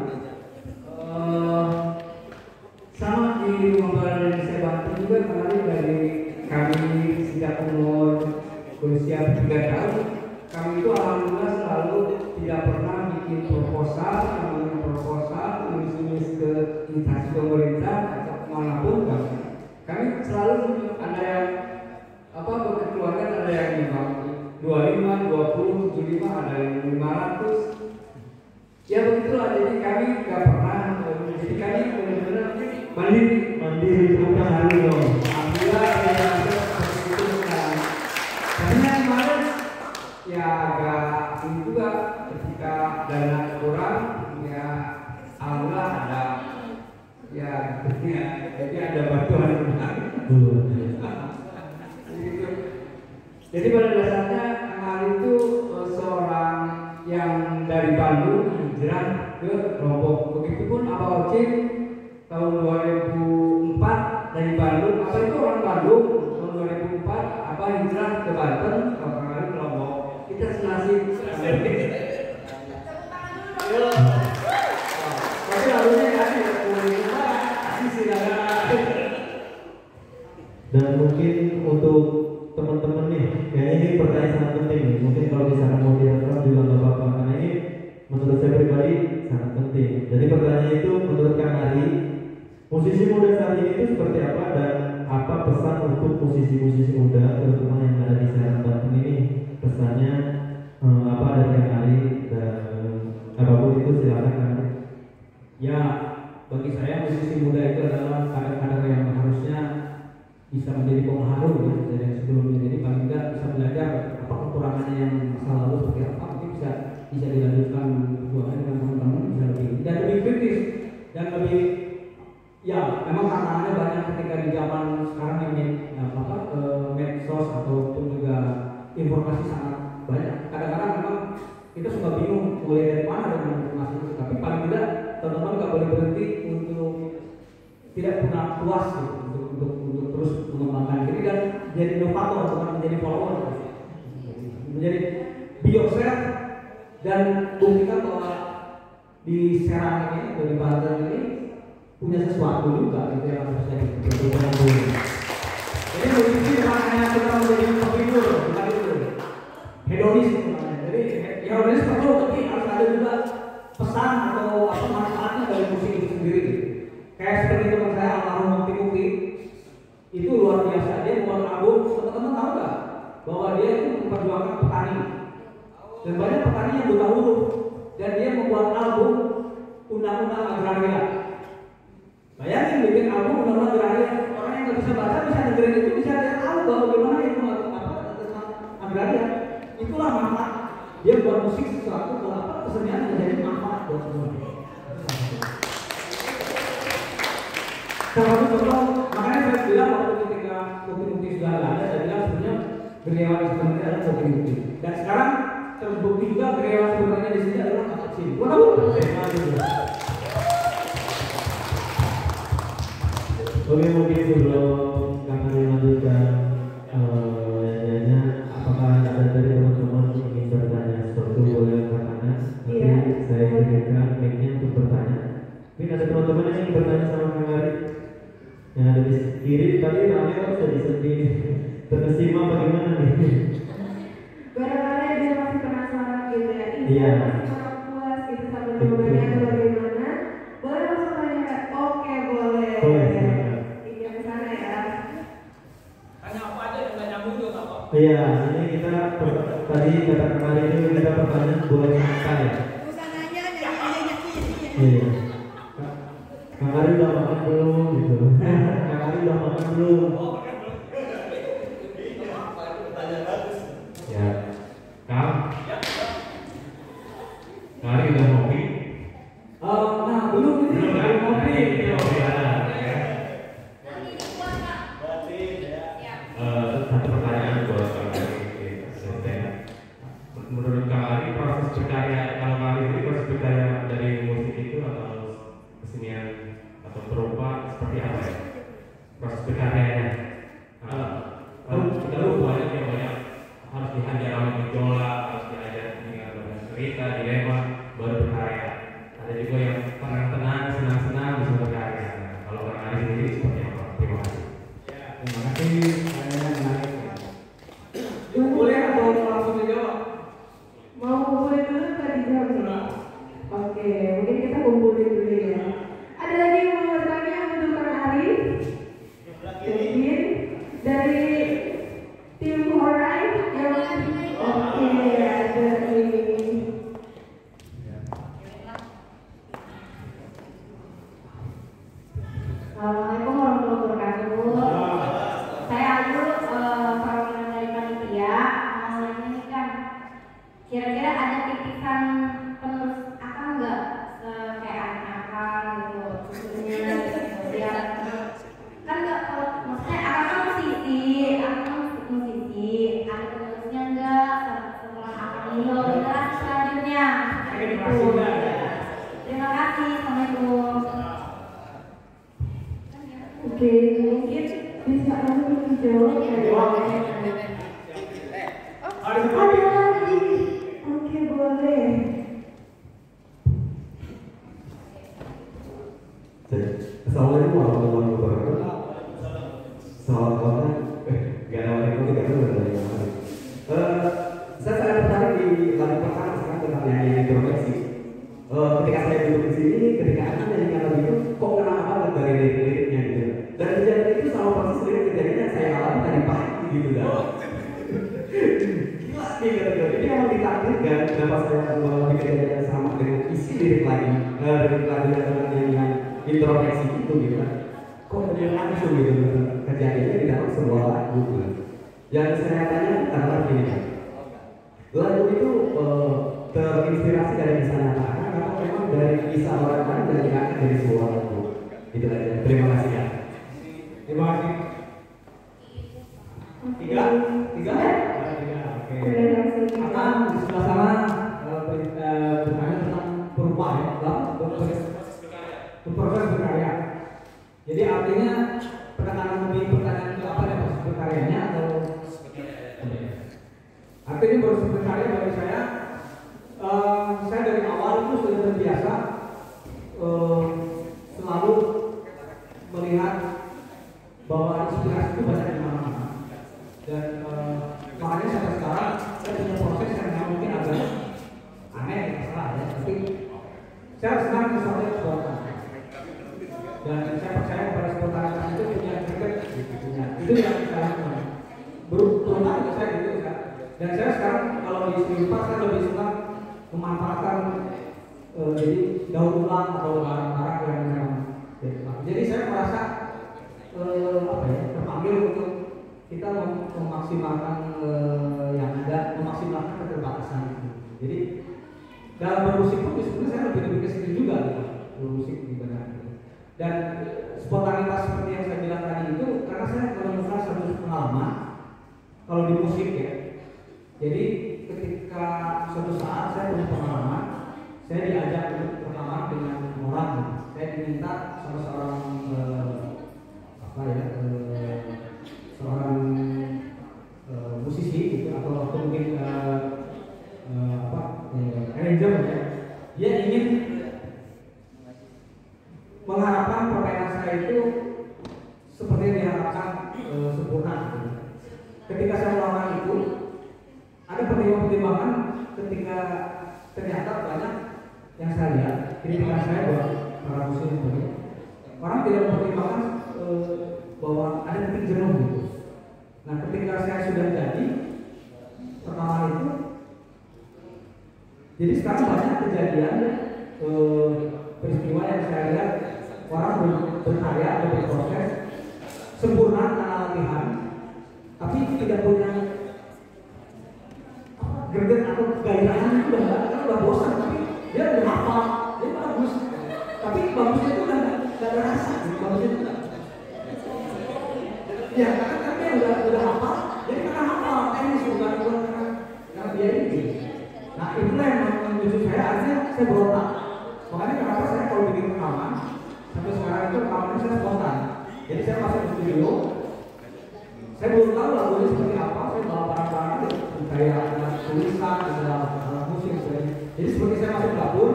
Sama di Montreal yang saya bantu juga kemarin dari kami sejak umur berusia 3 tahun, kami itu alhamdulillah selalu tidak pernah bikin proposal, nulis ke instansi pemerintah atau manapun kami selalu ada yang berkeluarga, ada yang 25, 20, 75, ada yang 500. Ya begitulah, jadi kami nggak pernah, jadi kami benar-benar mandiri bukan hari dong. Alhamdulillah ada seperti itu sekarang. Tapi kemarin ya agak ini juga ketika dana kurang, ya alhamdulillah ada ya jadi ada bantuan. Jadi pada dasarnya Kang itu seorang yang dari Bandung hijrah ke Lombok. Begitupun Abah Ocin tahun 2004 dari Bandung. Apa itu orang Bandung tahun 2004 Abah hijrah ke Banten, Kang Ari ke Lombok. Kita senasib. Tapi lalunya kasih Dan mungkin untuk teman-teman nih, kayaknya ini pertanyaan sangat penting nih. Mungkin kalau misalkan mau direkam juga nggak apa-apa, karena ini menurut saya pribadi sangat penting. Jadi pertanyaan itu menurut Kang Ari, musisi muda saat ini itu seperti apa dan apa pesan untuk musisi-musisi muda terutama yang ada di Serang Banten ini? Pesannya apa dari Kang Ari dan apapun itu silakan Kang Ari. Ya, bagi saya musisi muda itu adalah kader-kader yang harusnya bisa menjadi pengharum ya dari yang sebelumnya. Jadi paling tidak bisa belajar apa kekurangannya yang masa lalu seperti apa, nanti bisa dilanjutkan perjuangan dengan teman-teman, bisa lebih kritis dan lebih ya memang tantangannya banyak ketika di zaman sekarang ini medsos ataupun juga informasi sangat banyak. Kadang-kadang memang kita suka bingung mulai dari mana dengan informasi itu, tapi paling tidak teman-teman nggak boleh berhenti untuk tidak pernah puas gitu, untuk terus mengembangkan diri dan jadi inovator, bukan menjadi follower, menjadi be yourself dan buktikan bahwa di Serang ini, di Banten ini punya sesuatu juga gitu yang harus saya berikan dulu. Jadi musisi bukan hanya kita menjadi penghidur, bukan itu hedonis itu namanya. Jadi hedonis perlu, tapi harus ada juga pesan atau manfaatnya dari musik itu sendiri. Kayak seperti teman saya almarhum Mukti Mukti itu luar biasa, dia membuat album. Teman-teman tahu nggak bahwa dia itu memperjuangkan petani dan banyak petani yang buta huruf dan dia membuat album undang-undang agraria. Bayangin bikin album undang-undang agraria, orang yang nggak bisa baca bisa dengerin itu bisa dia tahu bahwa bagaimana itu gereawan sebenarnya adalah kopi. Dan sekarang terbukti juga gereawan sebenarnya di sini adalah kakak Cim. Oke, mungkin sebelum kami melanjutkan nanya, apakah ada dari teman-teman ingin bertanya sesuatu, boleh katakan. Nanti saya berikan mic-nya untuk bertanya. Mungkin ada teman-teman yang ingin bertanya sama Kang Ari. Yang ada di kiri tadi rame kok sedih-sedih. Terkesima bagaimana nih? Barangkali dia masih penasaran gitu ya. Iya. Masih kurang puas gitu sama jawabannya atau bagaimana? Boleh langsung tanya. Oke, boleh. Boleh, silakan. Iya, ke sana ya. Tanya apa aja yang nggak nyambung juga apa? Iya, ini kita tadi kata kemarin itu kita pertanyaan boleh santai ya. Bukan nanya, nyanyi. Iya. Kang Ari udah makan belum gitu. Kang Ari udah makan belum? Ya, Kang. Kang Ari udah ngopi? Nah, belum ini. Belum kan? Kopi. Satu pertanyaan buat Kang Ari. Menurut Kang Ari, proses berkarya Kang Ari ini proses berkarya dari musik itu atau kesenian atau perupa seperti apa ya? Proses berkaryanya. Kita tahu banyak yang banyak harus dihajar sama gejolak, harus diajar dengan cerita, dilema, baru berkarya. Ada juga yang tenang-tenang, senang-senang bisa berkarya. Nah, kalau Kang Ari sendiri seperti apa? Terima kasih. Terima kasih, saya menarik. Boleh atau langsung dijawab? Mau kumpulin dulu atau dijawab? Oke, mungkin kita kumpulin dulu ya. Ada lagi yang mau bertanya untuk Kang Ari? Mungkin dari tim Horai yang oke, ada ini. Assalamualaikum warahmatullahi wabarakatuh. Saya Ayu, perwakilan dari panitia. Mau nanya nih kan, kira-kira ada titisan penerus akang nggak? Kayak anak akang gitu, khususnya biar kan nggak, kalau maksudnya akang kan musisi, ada penerusnya nggak? Setelah akang hilang generasi selanjutnya. Gitu. Terima kasih, assalamualaikum. Oke, mungkin bisa langsung dijawab ya. Ada lagi. Oke, boleh. Assalamualaikum warahmatullahi wabarakatuh. Selamat malam. Gak ada lagi tidak ada dari mana. Saya sangat tertarik di lagu pertama sekarang tentang nyanyi introspeksi. Ketika saya duduk di sini, ketika anak nyanyikan lagu itu, kok kenapa banget dari lirik-liriknya gitu. Dan kejadian itu sama persis dengan kejadian yang saya alami tadi pagi gitu kan. Gila nih gitu. Ini memang ditakdirkan kenapa saya mengalami kejadian yang sama dengan isi lirik lagi, lirik lagu yang dengan nyanyian introspeksi itu gitu kan. Kok dia langsung gitu kejadiannya di dalam sebuah lagu gitu. Yang saya tanya adalah gini kan. Lagu itu terinspirasi dari kisah nyata atau memang dari kisah orang lain dan diangkat dari sebuah lagu. Itu aja. Terima kasih ya. Terima kasih. Tiga? Oke. Akan di sebelah sana bertanya tentang perupa ya, proses berkarya. Jadi artinya penekanan lebih pertanyaan itu apa ya, proses berkaryanya atau artinya proses berkarya bagi saya dari awal itu sudah terbiasa selalu melihat bahwa inspirasi itu banyak di mana-mana dan makanya sampai sekarang saya punya proses yang mungkin agak aneh ya, salah ya, tapi saya senang sesuatu yang spontan dan saya percaya pada spontanitas itu punya efek itu yang saya lakukan berubah juga saya gitu kan. Dan saya sekarang kalau di seni rupa saya lebih suka memanfaatkan jadi daur ulang atau barang-barang yang memang jadi saya merasa terpanggil untuk kita memaksimalkan yang ada, memaksimalkan keterbatasan itu. Jadi dalam bermusik pun sebenarnya saya lebih ke situ juga gitu, bermusik di benar. Dan spontanitas seperti yang saya bilang tadi itu karena saya menemukan satu pengalaman kalau di bermusik ya. Jadi ketika suatu saat saya punya pengalaman, saya diajak untuk rekaman dengan orang. Saya diminta sama seorang seorang musisi gitu, atau mungkin arranger ya. Dia ingin mengharapkan permainan saya itu seperti yang diharapkan sempurna. Ketika saya melakukan itu, ada pertimbangan ketika ternyata banyak yang saya lihat kritikan saya buat para musisi ini. Orang tidak mempertimbangkan bahwa ada titik jenuh gitu. Nah, ketika saya sudah jadi rekaman itu, jadi sekarang banyak kejadian peristiwa yang saya lihat orang berkarya atau berproses sempurna tanpa latihan, tapi tidak punya greget atau gairahan itu udah bosan, tapi dia udah hafal, dia bagus, tapi bagusnya itu udah nggak ada rasa, bagusnya itu ya karena dia udah hafal, jadi karena hafal teknis bukan karena dia ini. Nah itulah yang menunjuk saya, akhirnya saya berontak. Makanya kenapa saya kalau bikin rekaman sampai sekarang itu rekamannya saya spontan. Jadi saya masuk ke studio, saya belum tahu lagunya seperti apa, saya bawa barang-barang kayak ada tulisan, ada alat musik sebagainya. Jadi seperti saya masuk dapur,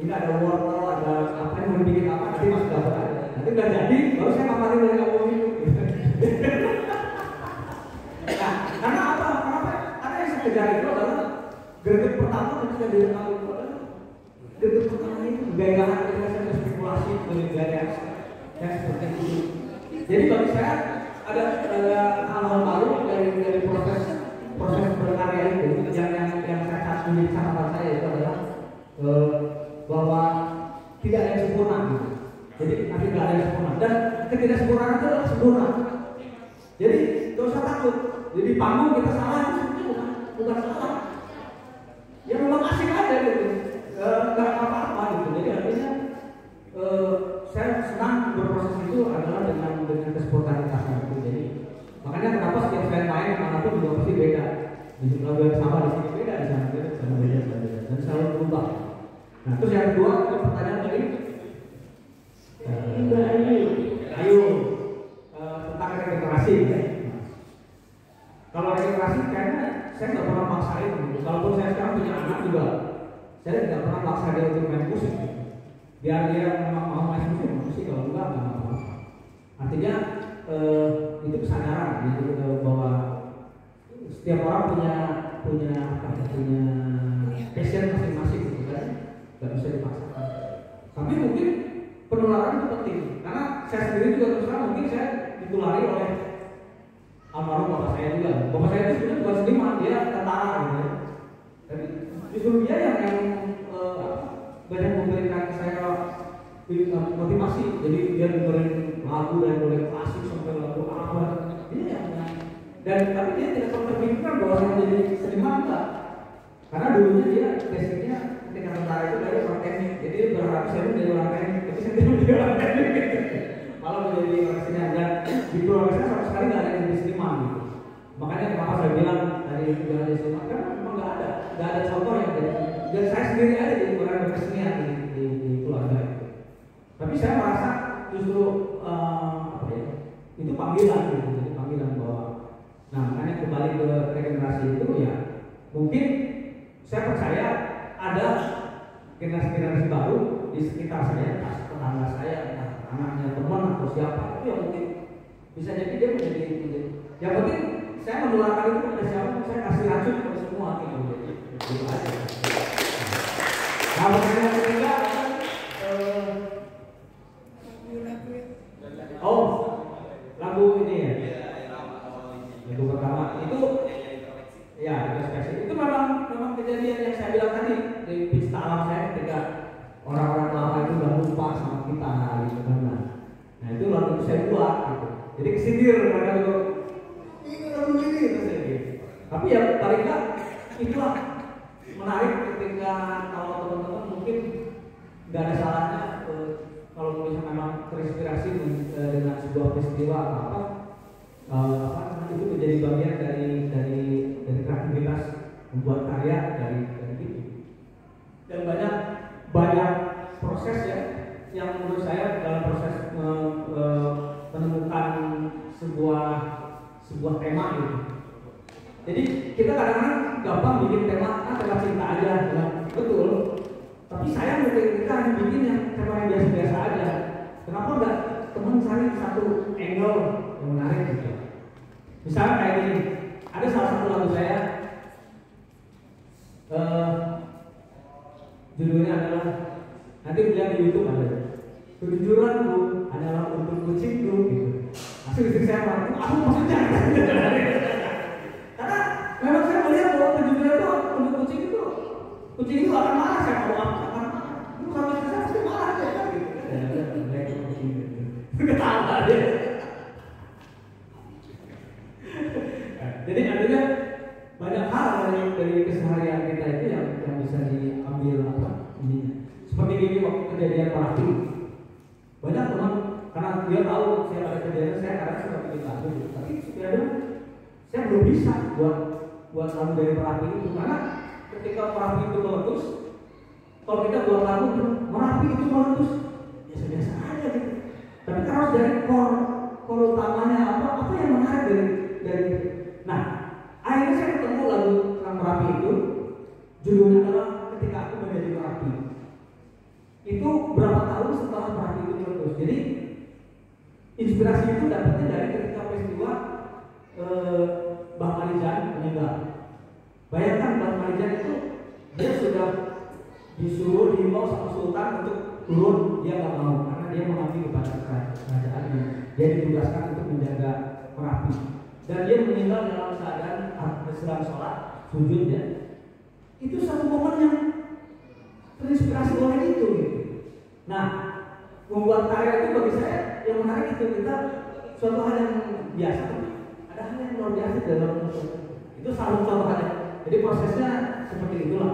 ini ada wortel, ada apa yang mau bikin apa, nanti masuk dapur aja. Nanti udah jadi, baru saya paparin dari album itu. Nah, karena apa? Karena yang saya kejar itu adalah greget pertama ketika direkam itu adalah greget pertama itu gairahan ketika saya berspekulasi dari gaya yang seperti itu. Jadi bagi saya ada hal-hal baru dari proses berkarya itu yang saya menjadi catatan saya itu adalah bahwa tidak ada yang sempurna gitu. Jadi nanti tidak ada yang sempurna dan ketidaksempurnaan itu adalah sempurna. Jadi tidak usah takut. Jadi panggung kita salah itu bukan salah. Ya memang asik aja gitu. Nggak apa-apa gitu. Jadi artinya saya senang berproses itu adalah dengan kespontanitasan itu. Jadi makanya kenapa setiap saya main manapun juga pasti beda. Di lagu yang sama di sini beda, di sana beda, dan selalu berubah. Nah terus yang kedua pertanyaan tadi Ayu tentang regenerasi ya. Kalau regenerasi kayaknya saya nggak pernah maksain gitu. Kalaupun saya sekarang punya anak juga, saya tidak pernah maksa dia untuk main musik gitu. Biar dia memang mau main musik, kalau enggak nggak apa-apa. Artinya itu kesadaran gitu bahwa setiap orang punya passion masing-masing gitu kan, nggak bisa dipaksakan. Tapi mungkin penularan itu penting karena saya sendiri juga terus terang mungkin saya ditulari oleh almarhum bapak saya juga. Bapak saya itu sebenarnya bukan seniman, dia tentara gitu ya. Tapi justru dia yang banyak memberikan saya motivasi. Jadi dia dengerin lagu dari mulai klasik sampai lagu apa. Ini yang dan tapi dia tidak pernah terpikirkan bahwa saya menjadi seniman enggak. Karena dulunya dia basicnya ketika tentara itu dari orang teknik. Jadi dia berharap saya menjadi orang teknik. Tapi saya tidak menjadi orang teknik. Malah menjadi orang seniman dan di keluarga saya sama sekali nggak ada yang jadi seniman gitu. Makanya kenapa saya bilang dari jalan seniman karena memang nggak ada contoh yang jadi. Dan saya sendiri aja jadi orang berkesenian di keluarga itu. Tapi saya merasa justru itu panggilan gitu, jadi panggilan bahwa, nah makanya kembali ke regenerasi itu ya mungkin saya percaya ada generasi baru di sekitar saya, entah tetangga saya, entah anaknya teman atau siapa itu yang mungkin bisa jadi dia menjadi. Yang penting saya menularkan itu kepada siapa, saya kasih racun kepada semua gitu, jadi itu aja. Nah, pertanyaan ketiga, lagu ini ya, lagu pertama itu ya itu memang kejadian yang saya bilang tadi di pesta alam saya ketika orang-orang lama itu udah lupa sama kita gitu kan. Nah itu lagu saya buat gitu. Jadi kesindir mereka itu ini lagu ini gitu. Tapi ya paling nggak itulah menarik ketika kalau teman-teman mungkin nggak ada salahnya kalau misalnya memang terinspirasi dengan sebuah peristiwa apa itu menjadi bagian dari sebuah tema gitu. Jadi kita kadang-kadang gampang bikin tema cinta aja, ya. Betul. Tapi sayang kita hanya bikin yang tema yang biasa-biasa aja. Kenapa enggak teman cari satu angle yang menarik gitu? Misalnya kayak gini, ada salah satu lagu saya, judulnya adalah, nanti lihat di YouTube ada, kejujuranku adalah untuk kucingku gitu. Masih istri saya bilang, aku maksudnya karena memang saya melihat bahwa kejujuran itu untuk kucing itu akan marah saya kalau apa akan marah. Itu kalau istri saya pasti marah ya kan gitu. Ketawa dia. Jadi artinya banyak hal dari keseharian kita itu yang bisa diambil apa ini. Seperti ini waktu kejadian Parapi. Banyak teman karena dia tahu saya ada kejadian saya karena sudah bikin lagu, tapi dia bilang saya belum bisa buat lagu dari Parapi itu karena ketika Parapi itu meletus, kalau kita buat lagu Merapi itu meletus biasa-biasa aja gitu. Tapi harus dari core utamanya apa yang menarik dari nah akhirnya saya ketemu lagu tentang Merapi itu, judulnya adalah Ketika Aku Menjadi Merapi. Itu berapa tahun setelah Merapi itu meletus. Jadi inspirasi itu dapatnya dari ketika peristiwa Bang Marijan meninggal. Bayangkan Bang Marijan itu dia sudah disuruh dihimbau sama Sultan untuk turun, dia nggak mau karena dia mengabdi kepada kerajaan. Dia ditugaskan untuk menjaga Merapi dan dia meninggal dalam keadaan sedang sholat sujud ya. Itu satu momen yang terinspirasi oleh itu gitu. Nah, membuat karya itu bagi saya yang menarik itu kita suatu hal yang biasa, tapi ada hal yang luar biasa dalam itu selalu contoh aja. Jadi prosesnya seperti itulah.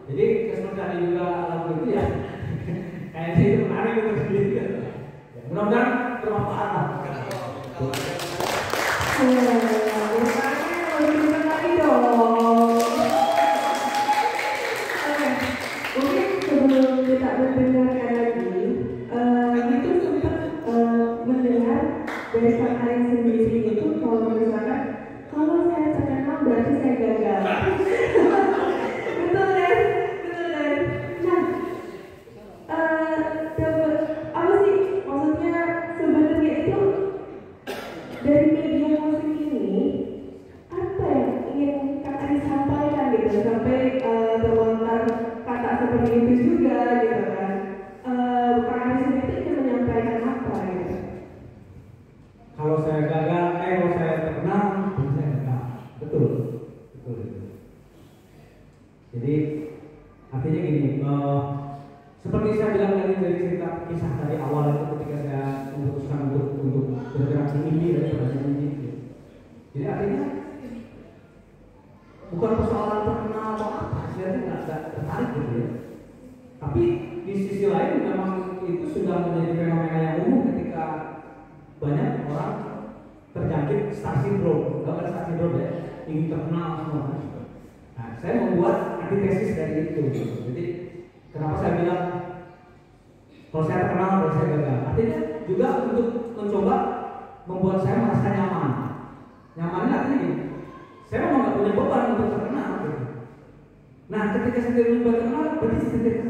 Jadi seperti tadi juga lagu itu ya, kayaknya itu menarik untuk sendiri. Ya, mudah-mudahan bermanfaat lah. Lebih lagi dong. Mungkin sebelum kita mendengarkan lagi, itu sempat mendengar dari Kak Arin sendiri itu kalau misalkan kalau saya terkenal berarti saya gagal. Betul kan? Nah, apa sih maksudnya sebenarnya itu dari media musik ini apa yang ingin Kak Arin sampaikan gitu sampai terlontar kata seperti itu juga gitu kan. Kak Arin sendiri ingin menyampaikan apa gitu? Kalau saya gagal, kalau saya terkenal, saya gagal. Betul. Jadi artinya gini, seperti saya bilang tadi dari cerita kisah dari awal itu ketika saya memutuskan untuk bergerak di ini dari perjalanan ini. Jadi artinya bukan persoalan terkenal atau apa, saya tidak tertarik gitu ya. Tapi di sisi lain memang itu sudah menjadi fenomena yang umum ketika banyak orang terjangkit star syndrome, bahkan star syndrome ya, ingin terkenal semua. Nah, saya membuat antitesis dari itu. Jadi kenapa saya bilang kalau saya terkenal dan saya gagal? Artinya juga untuk mencoba membuat saya merasa nyaman. Nyamannya artinya gini, saya memang nggak punya beban untuk terkenal. Gitu. Nah, ketika saya tidak punya terkenal, berarti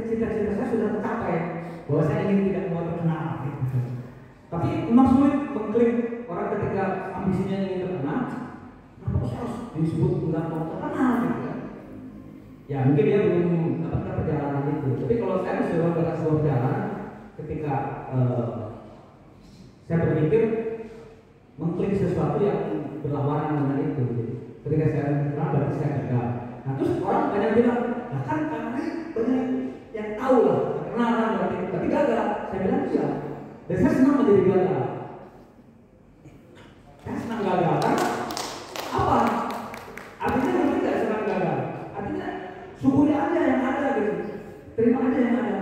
cita-cita saya sudah tercapai bahwa saya ingin tidak mau terkenal. Gitu. Tapi memang sulit mengklik orang ketika ambisinya ingin terkenal. Kenapa harus disebut nggak mau terkenal? Gitu. Ya mungkin dia belum dapatkan perjalanan itu. Tapi kalau saya sudah melakukan sebuah perjalanan, ketika saya berpikir mengklik sesuatu yang berlawanan dengan itu. Ketika saya terkenal berarti saya gagal. Nah terus orang banyak bilang, nah kan karena banyak yang tahu lah, terkenal kan berarti gagal. Saya bilang iya. Dan saya senang menjadi gagal. Saya senang gagal karena apa? Artinya mungkin tidak senang gagal. Artinya syukuri aja yang ada gitu. Terima aja yang ada.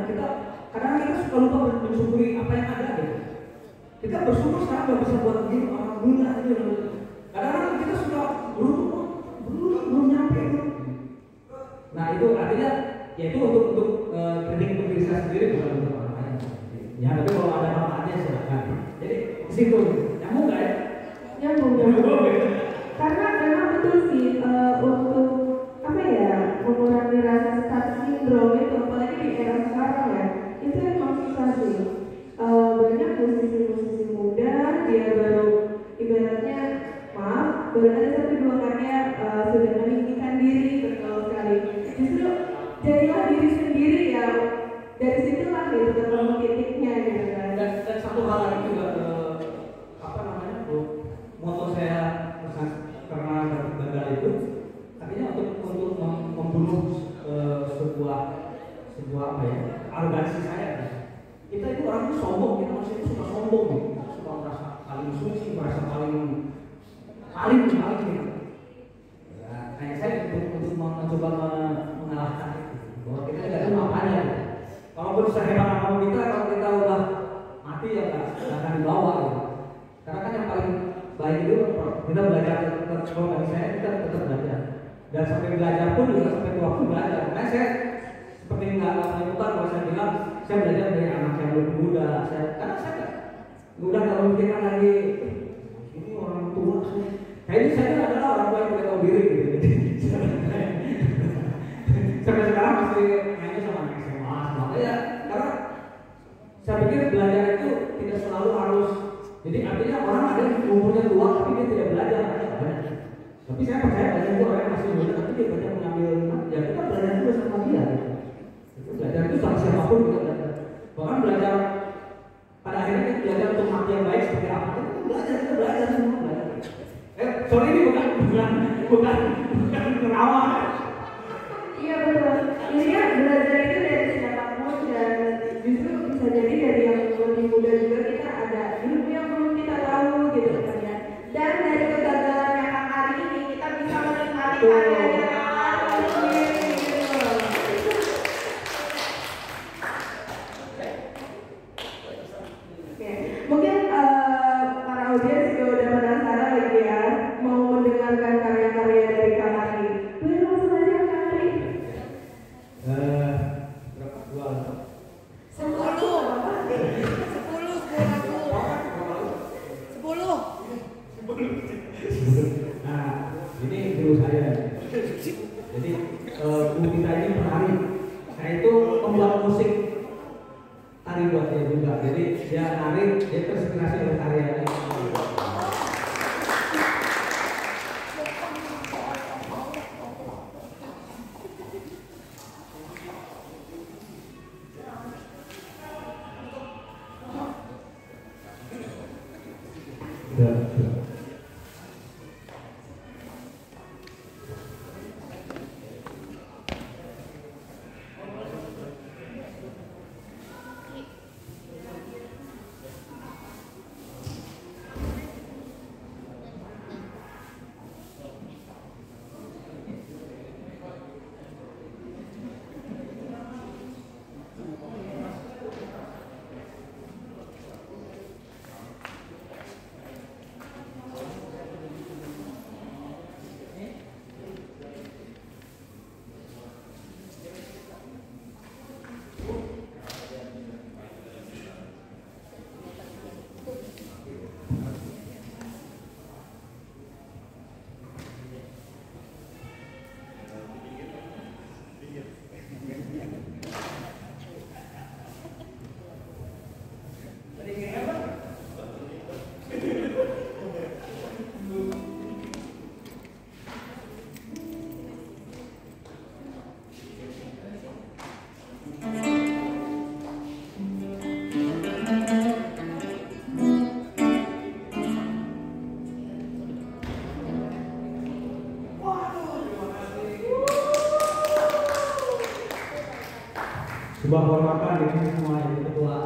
Kadang kita suka lupa bersyukuri apa yang ada gitu. Kita bersyukur sekarang nggak bisa buat begini orang dunia aja. Kadang-kadang kita suka belum nyampe gitu. Nah itu artinya ya itu untuk kritik diri saya sendiri bukan untuk orang lain. Ya tapi kalau ada manfaatnya silakan. Jadi di situ nyambung nggak ya? Nyambung. baru ada 1-2 karya sudah meninggikan diri, betul sekali. Justru jadilah diri sendiri ya, dari situlah gitu ketemu titiknya gitu kan. Dan satu hal lagi juga apa namanya moto saya karena gagal itu artinya untuk membunuh sebuah apa ya arogansi saya. Kita itu orangnya sombong, kita masih itu suka sombong gitu, suka merasa paling suci, merasa paling gitu. Kayak saya untuk mencoba mengalahkan itu, bahwa kita tidak tahu apanya. Gitu. Kalaupun sehebat apapun kita, kalau kita udah mati ya nggak akan dibawa gitu. Karena kan yang paling baik itu kita belajar tetap, kalau bagi saya kita tetap belajar. Dan sampai belajar pun juga sampai tua pun belajar. Makanya saya seperti nggak menyebutkan kalau saya bilang saya belajar dari anak yang lebih muda. Karena saya udah nggak memikirkan lagi ini orang tua sih. Kayaknya saya adalah orang tua yang tidak tahu diri gitu. Sampai sekarang masih mainnya sama anak SMA. Makanya karena saya pikir belajar itu tidak selalu harus. Jadi artinya orang ada yang umurnya tua tapi dia tidak belajar. Tapi saya percaya belajar itu orang yang masih muda tapi dia banyak mengambil ya kita belajar juga sama dia. Belajar itu sama siapapun kita belajar. Bahkan belajar pada akhirnya kita belajar untuk mati yang baik seperti apa. Kita belajar semua belajar. Sorry ini bukan terawang. Iya betul. Intinya belajar itu dari siapapun dan justru bisa jadi dari yang lebih muda juga kita ada ilmu yang belum kita tahu gitu kan ya. Dan dari kegagalan yang hari ini kita bisa menikmati karyanya sendiri gitu. Oke, mungkin para audiens juga udah penasaran lagi ya mau mendengarkan karya-karya dari Kak Ari. Boleh langsung aja Kak Ari. Berapa? 2 Nah, ini guru saya. Jadi guru kita ini per hari. Saya itu pembuat musik tari buat dia juga. Jadi dia nari, dia terinspirasi oleh karyanya. Sebuah kehormatan ini semua jadi ketua.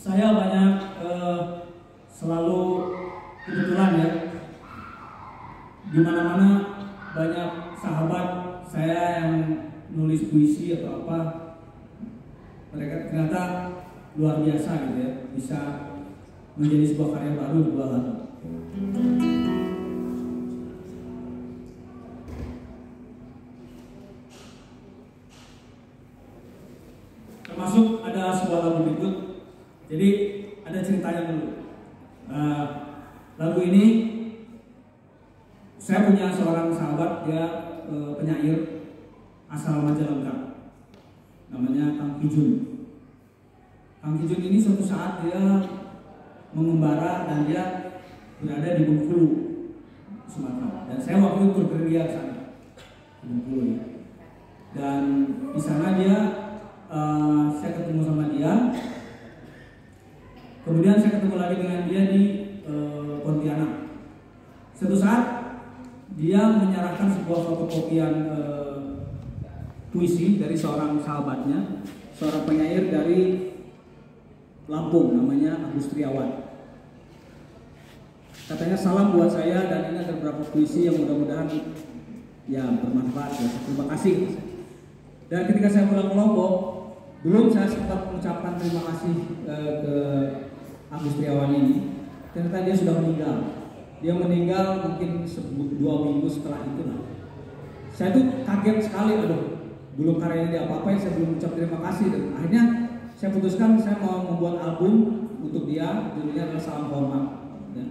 Saya banyak selalu kebetulan ya, di mana-mana banyak sahabat saya yang nulis puisi atau apa, mereka ternyata luar biasa gitu ya, bisa menjadi sebuah karya baru di buah lagu. Termasuk ada sebuah lagu berikut. Jadi ada ceritanya dulu. Lagu ini saya punya seorang sahabat, dia penyair asal Majalengka, namanya Kang Kijun. Kang Kijun ini suatu saat dia mengembara dan dia berada di Bengkulu, Sumatera. Dan saya waktu itu berpergian ke sana, di Bengkulu ya. Dan di sana dia, saya ketemu sama dia. Kemudian saya ketemu lagi dengan dia di Pontianak. Suatu saat dia menyerahkan sebuah fotokopian puisi dari seorang sahabatnya, seorang penyair dari Lampung, namanya Agus Triawan. Katanya salam buat saya dan ini ada beberapa puisi yang mudah-mudahan ya bermanfaat ya. Terima kasih. Dan ketika saya pulang ke Lombok, belum saya sempat mengucapkan terima kasih ke Agus Triawan ini. Ternyata dia sudah meninggal. Dia meninggal mungkin 2 minggu setelah itu lah. Saya tuh kaget sekali, aduh, belum karyanya dia apa-apa, saya belum ucap terima kasih. Dan akhirnya saya putuskan saya mau membuat album untuk dia, judulnya adalah Salam Hormat. Ya.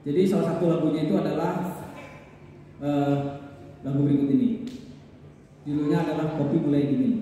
Jadi salah satu lagunya itu adalah lagu berikut ini. Judulnya adalah Kopi Mulai Dingin.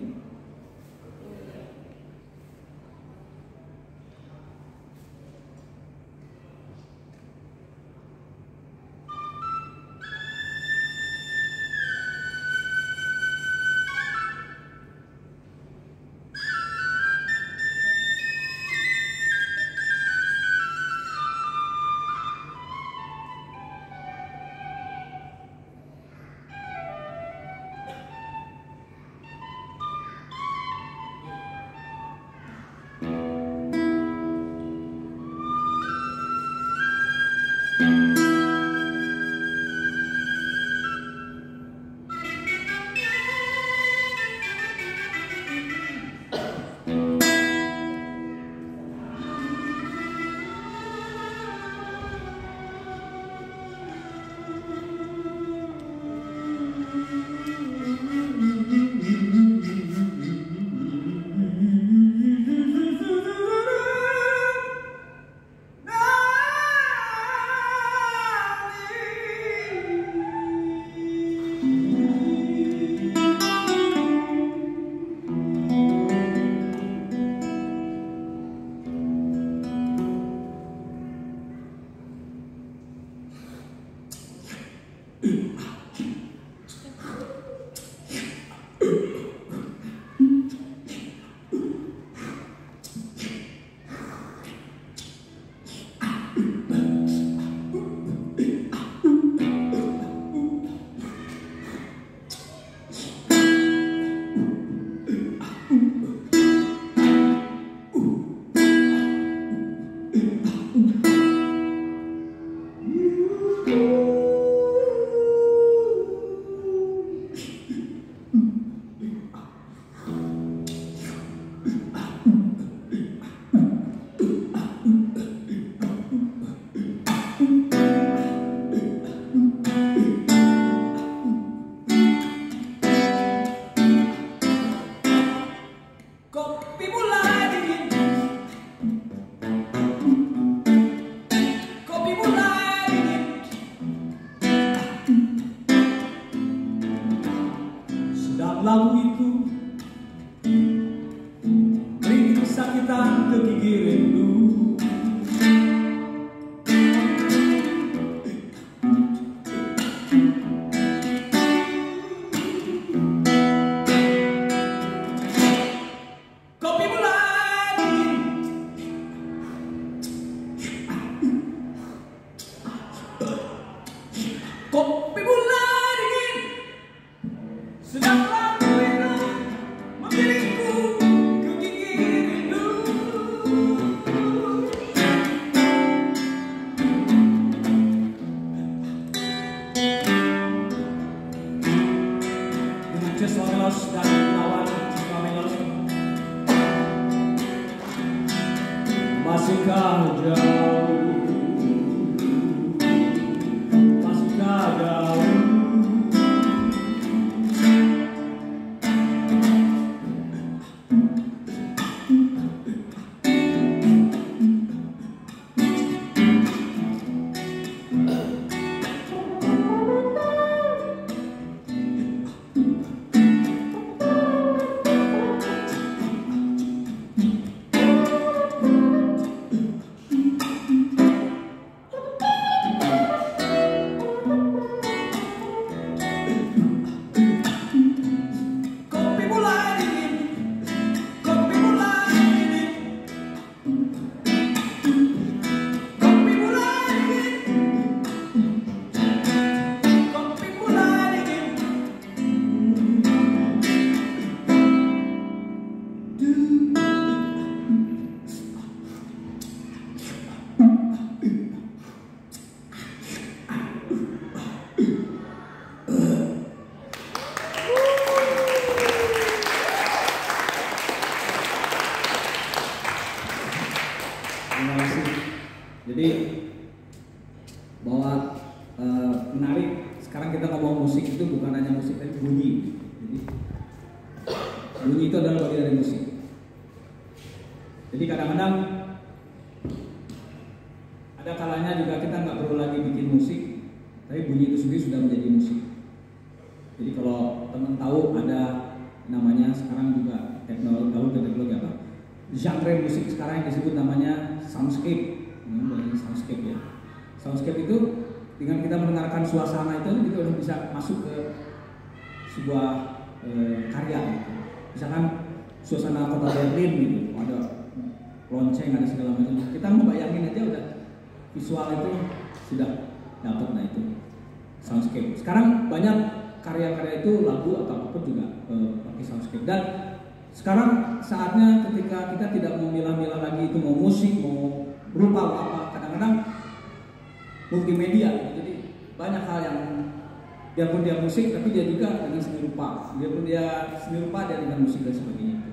Jadi bahwa menarik, sekarang kita ngomong musik itu bukan hanya musik tapi bunyi. Jadi bunyi itu adalah bagian dari musik. Jadi kadang-kadang ada kalanya juga kita nggak perlu lagi bikin musik, tapi bunyi itu sendiri sudah menjadi musik. Jadi kalau teman tahu ada namanya sekarang juga teknologi apa? Genre musik sekarang yang disebut namanya soundscape. Soundscape ya. Soundscape itu dengan kita mendengarkan suasana itu kita udah bisa masuk ke sebuah karya. Gitu. Misalkan suasana kota Berlin gitu, ada lonceng, ada segala macam. Kita membayangin aja udah visual itu sudah dapat, nah itu soundscape. Sekarang banyak karya-karya itu lagu atau apapun juga pakai soundscape. Dan sekarang saatnya ketika kita tidak mau milah-milah lagi itu mau musik, mau berupa apa, kadang-kadang multimedia gitu. Jadi banyak hal yang biarpun dia musik tapi dia juga dengan seni rupa, biarpun dia seni rupa dia dengan musik dan sebagainya.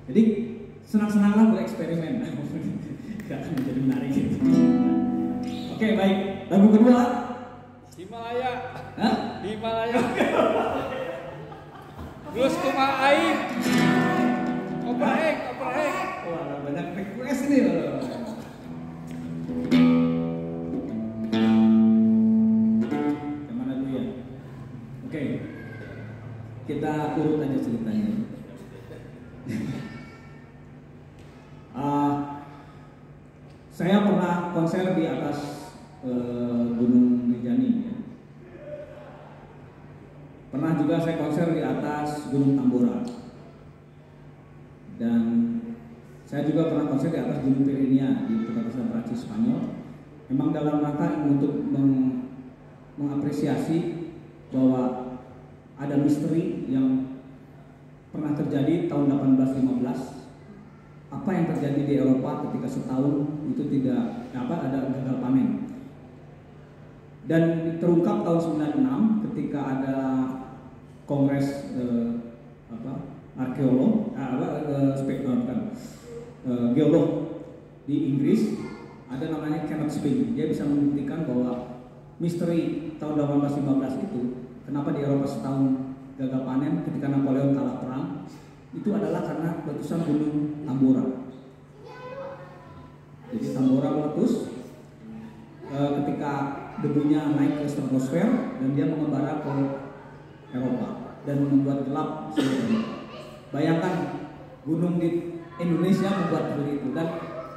Jadi senang-senanglah bereksperimen. Gak akan menjadi menarik gitu. Oke, baik. Lagu kedua Himalaya. Hah? Himalaya. Terus kumaha aing. Oprek. Wah, banyak request nih loh. Kemana dulu ya? Oke. Kita urut aja ceritanya. Saya pernah konser di atas Gunung Rinjani ya. Pernah juga saya konser di atas Gunung Tambora. Dan saya juga pernah konser di atas Gunung Pyrenea di perbatasan Prancis Spanyol. Memang dalam rangka untuk mengapresiasi bahwa ada misteri yang pernah terjadi tahun 1815. Apa yang terjadi di Eropa ketika setahun itu tidak ada gagal panen. Dan terungkap tahun 96 ketika ada kongres arkeolog geolog di Inggris, ada namanya Kenneth Spink. Dia bisa membuktikan bahwa misteri tahun 1815 itu kenapa di Eropa setahun gagal panen ketika Napoleon kalah perang itu adalah karena letusan gunung Tambora. Jadi Tambora meletus ketika debunya naik ke stratosfer dan dia mengembara ke Eropa dan membuat gelap seluruh. Bayangkan gunung di Indonesia membuat seperti itu. Dan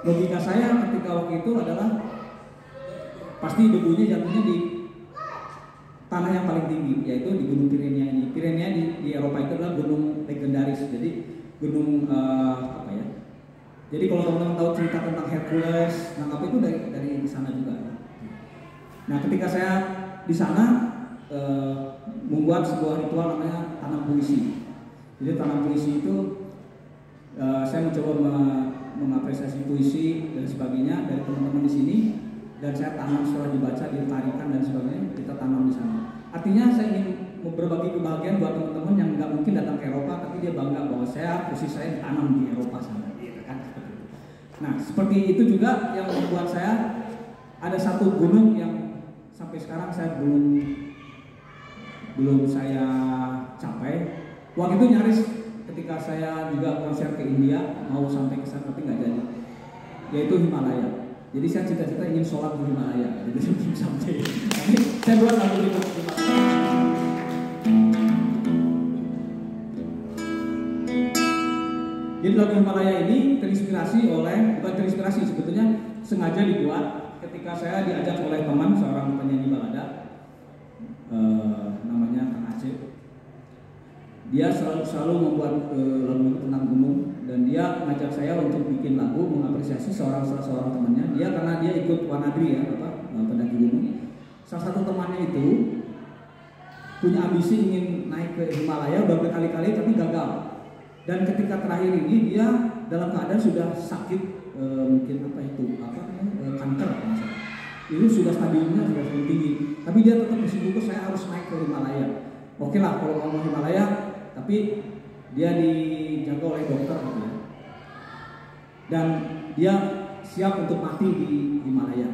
logika saya ketika waktu itu adalah pasti debunya jatuhnya di tanah yang paling tinggi, yaitu di Gunung Pyrenea ini. Pyrenea di Eropa itu adalah gunung legendaris. Jadi gunung Jadi kalau teman-teman tahu cerita tentang Hercules, apa itu dari sana juga. Nah, ketika saya di sana membuat sebuah ritual namanya tanam puisi. Jadi tanam puisi itu saya mencoba mengapresiasi puisi dan sebagainya dari teman-teman di sini, dan saya tanam setelah dibaca, ditarikan dan sebagainya, kita tanam di sana. Artinya saya ingin berbagi kebahagiaan buat teman-teman yang nggak mungkin datang ke Eropa, tapi dia bangga bahwa puisi saya ditanam di Eropa sana. Nah, seperti itu juga yang membuat saya ada satu gunung yang sampai sekarang saya belum saya capai. Waktu itu nyaris ketika saya juga konser ke India mau sampai ke sana tapi nggak jadi, yaitu Himalaya. Jadi saya cita-cita ingin sholat di Himalaya, jadi belum sampai. Tapi saya buat lagu di Himalaya. Jadi lagu Himalaya ini bukan terinspirasi sebetulnya sengaja dibuat ketika saya diajak oleh teman seorang penyanyi balada namanya Kang Aceh. Dia selalu membuat lagu tentang gunung dan dia mengajak saya untuk bikin lagu mengapresiasi salah seorang temannya. Dia karena dia ikut Wanadri ya, pendaki gunung. Salah satu temannya itu punya ambisi ingin naik ke Himalaya udah berkali-kali tapi gagal. Dan ketika terakhir ini dia dalam keadaan sudah sakit mungkin kanker misalnya. Itu sudah stabilnya sudah tinggi. Tapi dia tetap bersikukuh saya harus naik ke Himalaya. Oke lah kalau mau Himalaya, tapi dia dijaga oleh dokter gitu ya. Dan dia siap untuk mati di Himalaya.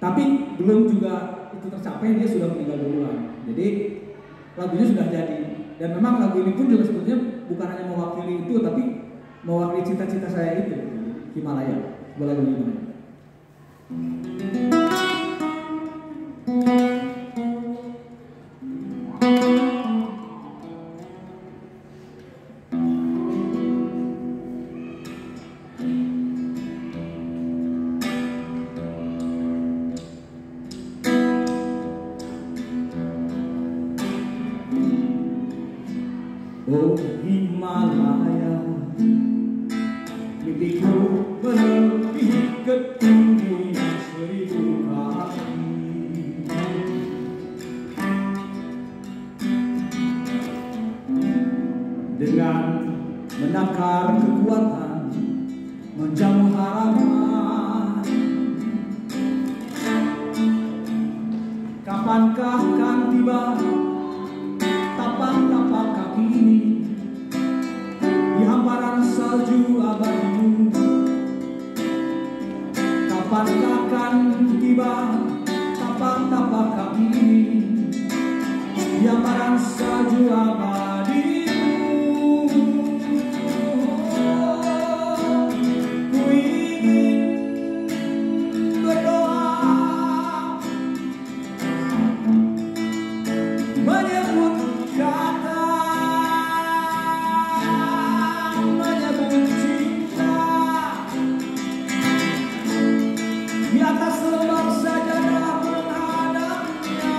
Tapi belum juga itu tercapai, dia sudah meninggal duluan. Jadi lagunya sudah jadi. Dan memang lagu ini pun juga sebetulnya bukan hanya mewakili itu, tapi mewakili cita-cita saya itu, Himalaya. Sebuah lagu Himalaya. Oh Himalaya, mimpiku melebihi ketinggian 1000 kaki. Dengan menakar kekuatan, menjamu harapan. Kapankah akan tiba tapak-tapak kaki ini di hamparan salju abadimu? Kapankah akan tiba tapak-tapak kaki ini di hamparan salju abadimu? Ku ingin berdoa menyebut kata, menyebut cinta di atas lembah sajadah menghadapnya.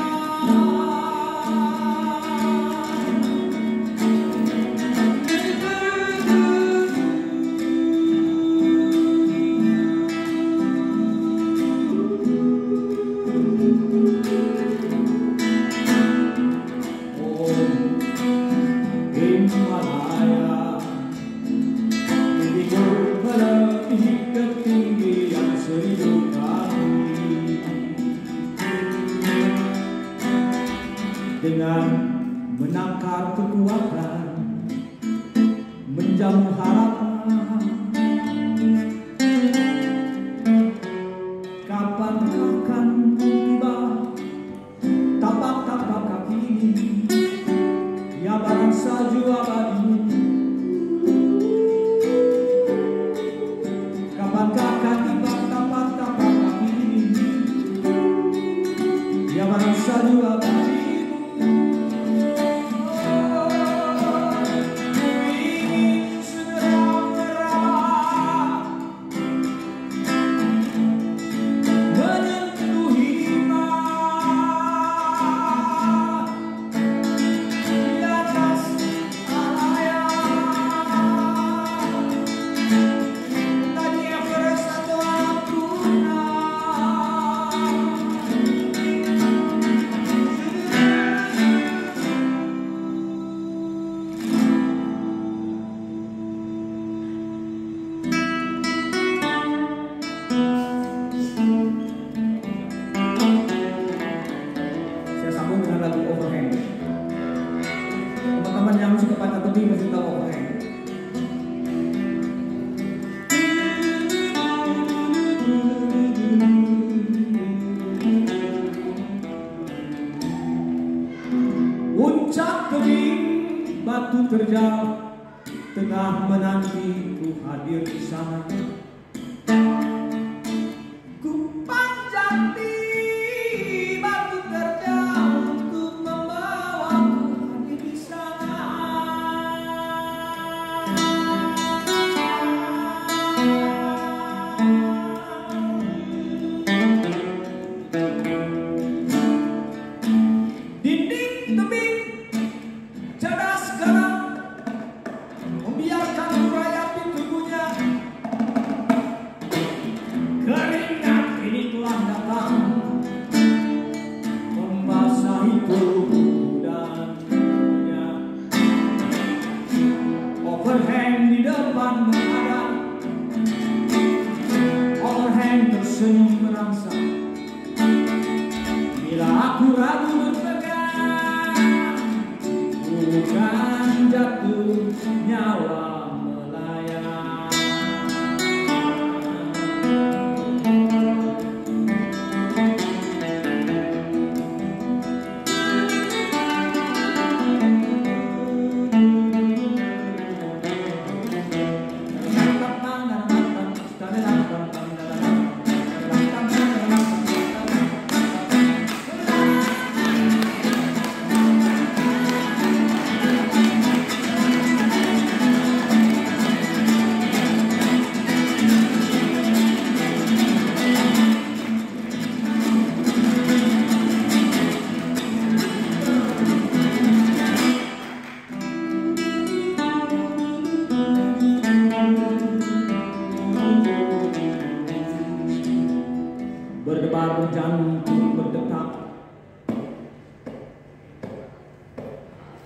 Himalaya, mimpiku melebihi ketinggian 1000 kaki. Dengan menakar kekuatan, menjamu harapan. Kapan akan tiba tapak-tapak kaki ini di hamparan salju abadi? Kapankah akan tiba tapak-tapak kaki ini di hamparan salju abadi? Ingin segera meraba menyentuh himah di atas Himalaya, entah di Everest atau Annapurna. Saya sambung dengan lagu Overhand. Teman-teman yang suka panjat tebing pasti tahu Overhand. Puncak tebing batu terjal tengah menanti ku hadir di sana. Ku panjat di batu terjal untuk membawaku hadir di sana. Dinding tebing cerdas garam membiarkan rayapi tubuhnya berdebar jantung berdetak,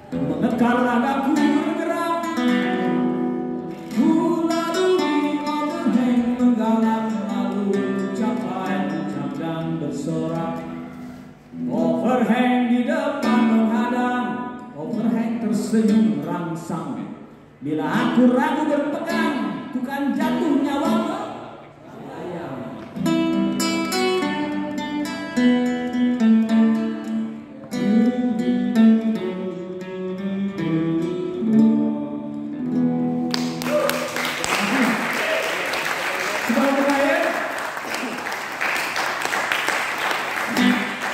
mengekar ragaku bergerak, ku lalui overhang menggalak lalu capai puncak dan bersorak. Overhang di depan menghadang, overhang tersenyum rangsang. Bila aku ragu berpegang, ku kan jatuh nyawa melayang. Sebelum berakhir,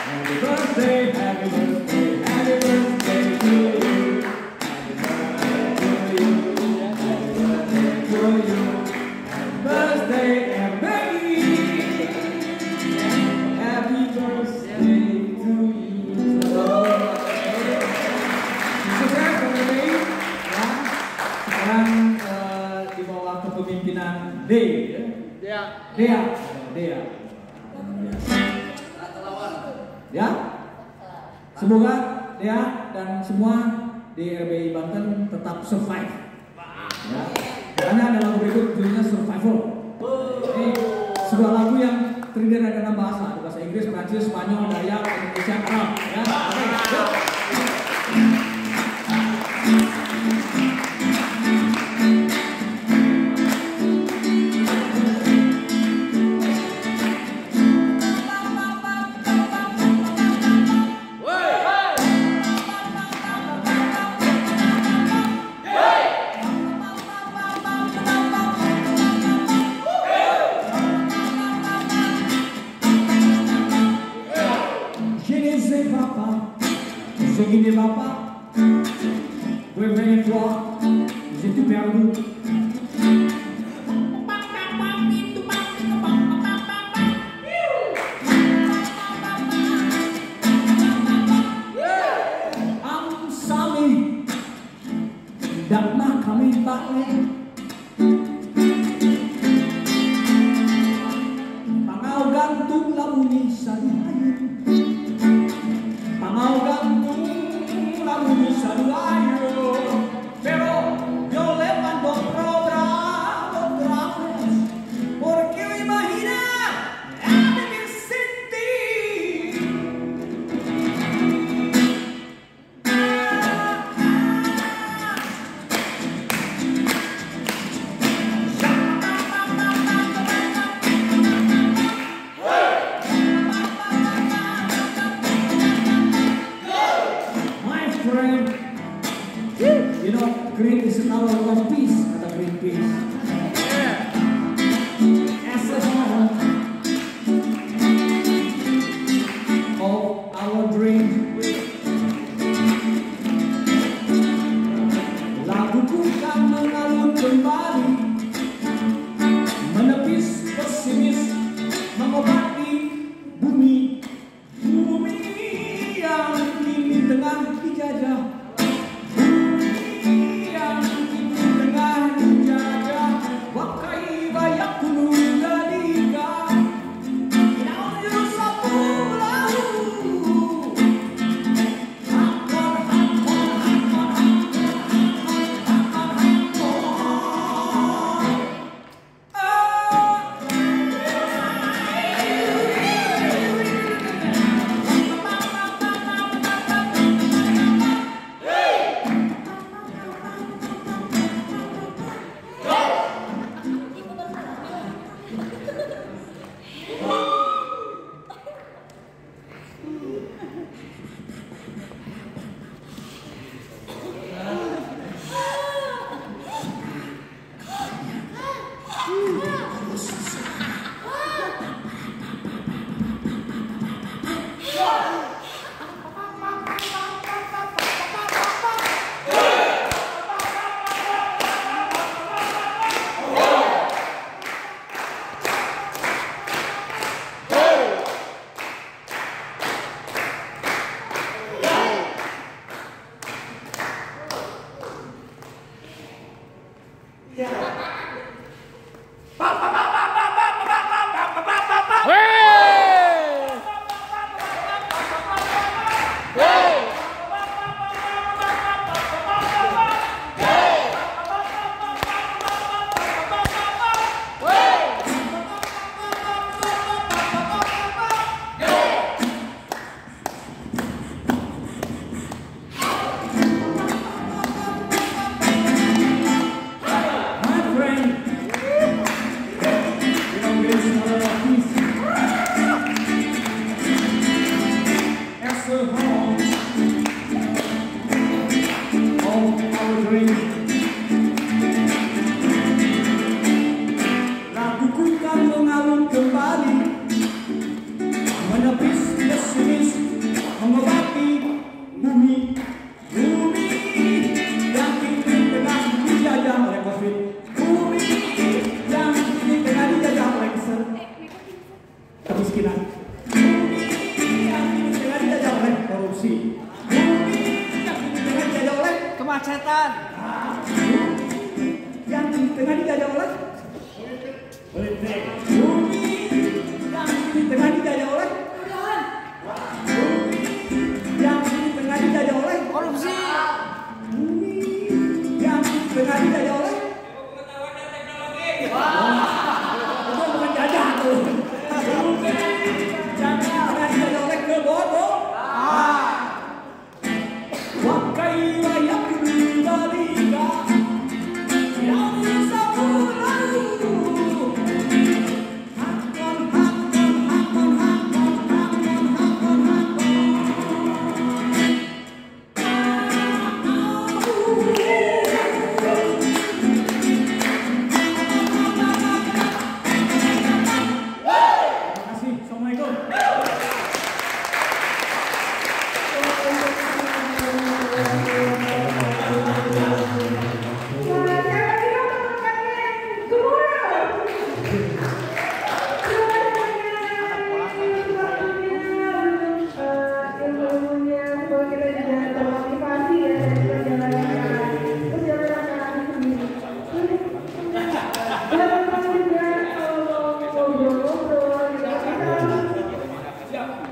happy birthday, happy birthday, happy birthday to you. Kepemimpinan Dea. Ya, semoga Dea dan semua di RBI Banten tetap survive. Ya, karena ada lagu berikut judulnya Survival. Ini sebuah lagu yang terdiri dari 6 bahasa, ada bahasa Inggris, Prancis, Spanyol, Dayak, Indonesia, Arab. Ya, oke. Je ne va pas, revenez-toi, j'ai tout perdu. I'm sorry, tidak mah kami balik. Pangau gantung lamun sadu air, pangau gantung pero yo le mando otra vez, porque imagina a vivir sin ti. kemiskinan. Yang dengan dijajah oleh korupsi. Yang dengan dijajah oleh Kemacetan. yang dengan dijajah oleh politik. Yang dengan dijajah oleh yang dengan dijajah oleh Korupsi. yang dengan dijajah oleh itu bukan jajah tuh. Yang dengan dijajah oleh kebodohan. Wakai layak dibaliga yang bisa berlalu. Hakon, hakon, hakon, hakon, hakon, hakon, hakon. Terima kasih. Assalamualaikum.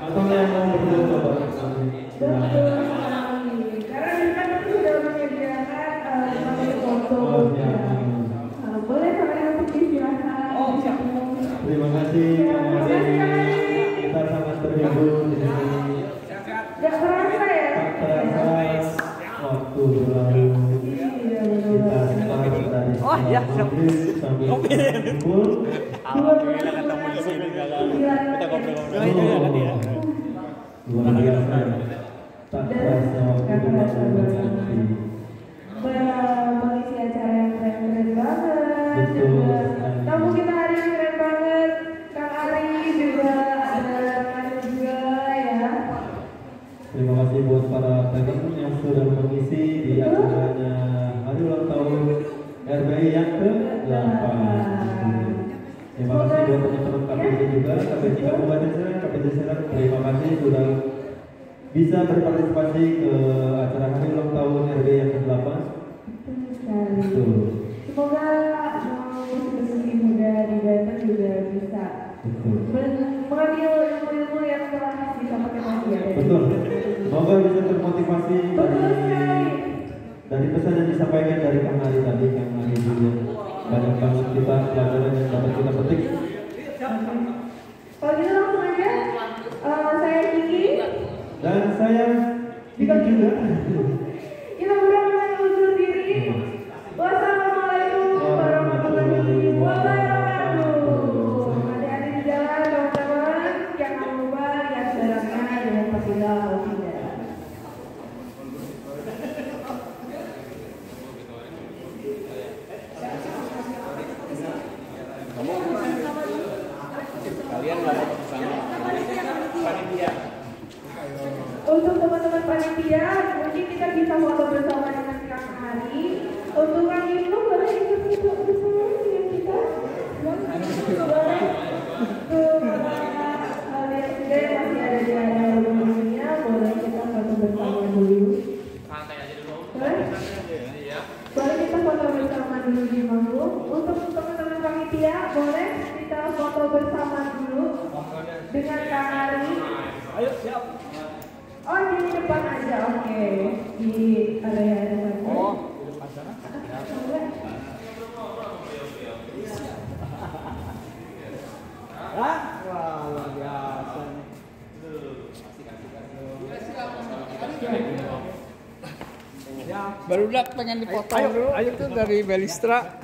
Atau yang mau berdoa Terima kasih, kita sangat terhibur di sini. Tak terasa waktu berlalu. Kita sempat dari maghrib sampai kumpul. Alhamdulillah ketemu di sini kita ngobrol-ngobrol. Luar biasa. Tak terasa waktu berlalu nanti. Mengisi acara yang keren-keren banget. Betul. Tamu kita hari ini keren banget. Kang Ari juga ada Manu juga ya. Terima kasih buat para teman yang sudah mengisi di acaranya hari ulang tahun RBI yang ke-8. Terima kasih buat teman-teman KPJ juga, KPJ Kabupaten Serang, KPJ Serang. Terima kasih sudah bisa berpartisipasi ke acara hari ulang tahun RBI yang ke-8. Betul. Semoga musisi muda di Banten juga bisa mengambil ilmu-ilmu yang telah disampaikan ya. Betul. Semoga bisa termotivasi dari pesan yang disampaikan dari Kang Ari tadi. Kang Ari juga banyak banget kita pelajaran yang dapat kita petik. Kalau gitu langsung aja, saya Kiki Dan saya Kiki juga. Kita mudah-mudahan undur diri. Wassalamualaikum warahmatullahi wabarakatuh. Hati-hati di jalan teman-teman. Jangan lupa lihat jalannya dengan pasilah atau tidak. Kalian nggak mau bersama panitia. Untuk teman-teman panitia, mungkin kita bisa foto bersama dengan Kang Ari. Untuk Kang Ibnu, boleh ikut foto bersama dengan kita? Boleh. Kalian sudah masih ada di area umumnya, boleh kita foto bersama dulu. Boleh? Boleh kita foto bersama dulu di panggung. Untuk teman-teman panitia, boleh kita foto bersama dulu dengan Kang Ari. Ayo siap. Oh di depan aja, oke. Di area depan. Oh, di depan sana. Wah, luar biasa. Baru pengen dipotong dulu. Ayo tuh dari Belistra.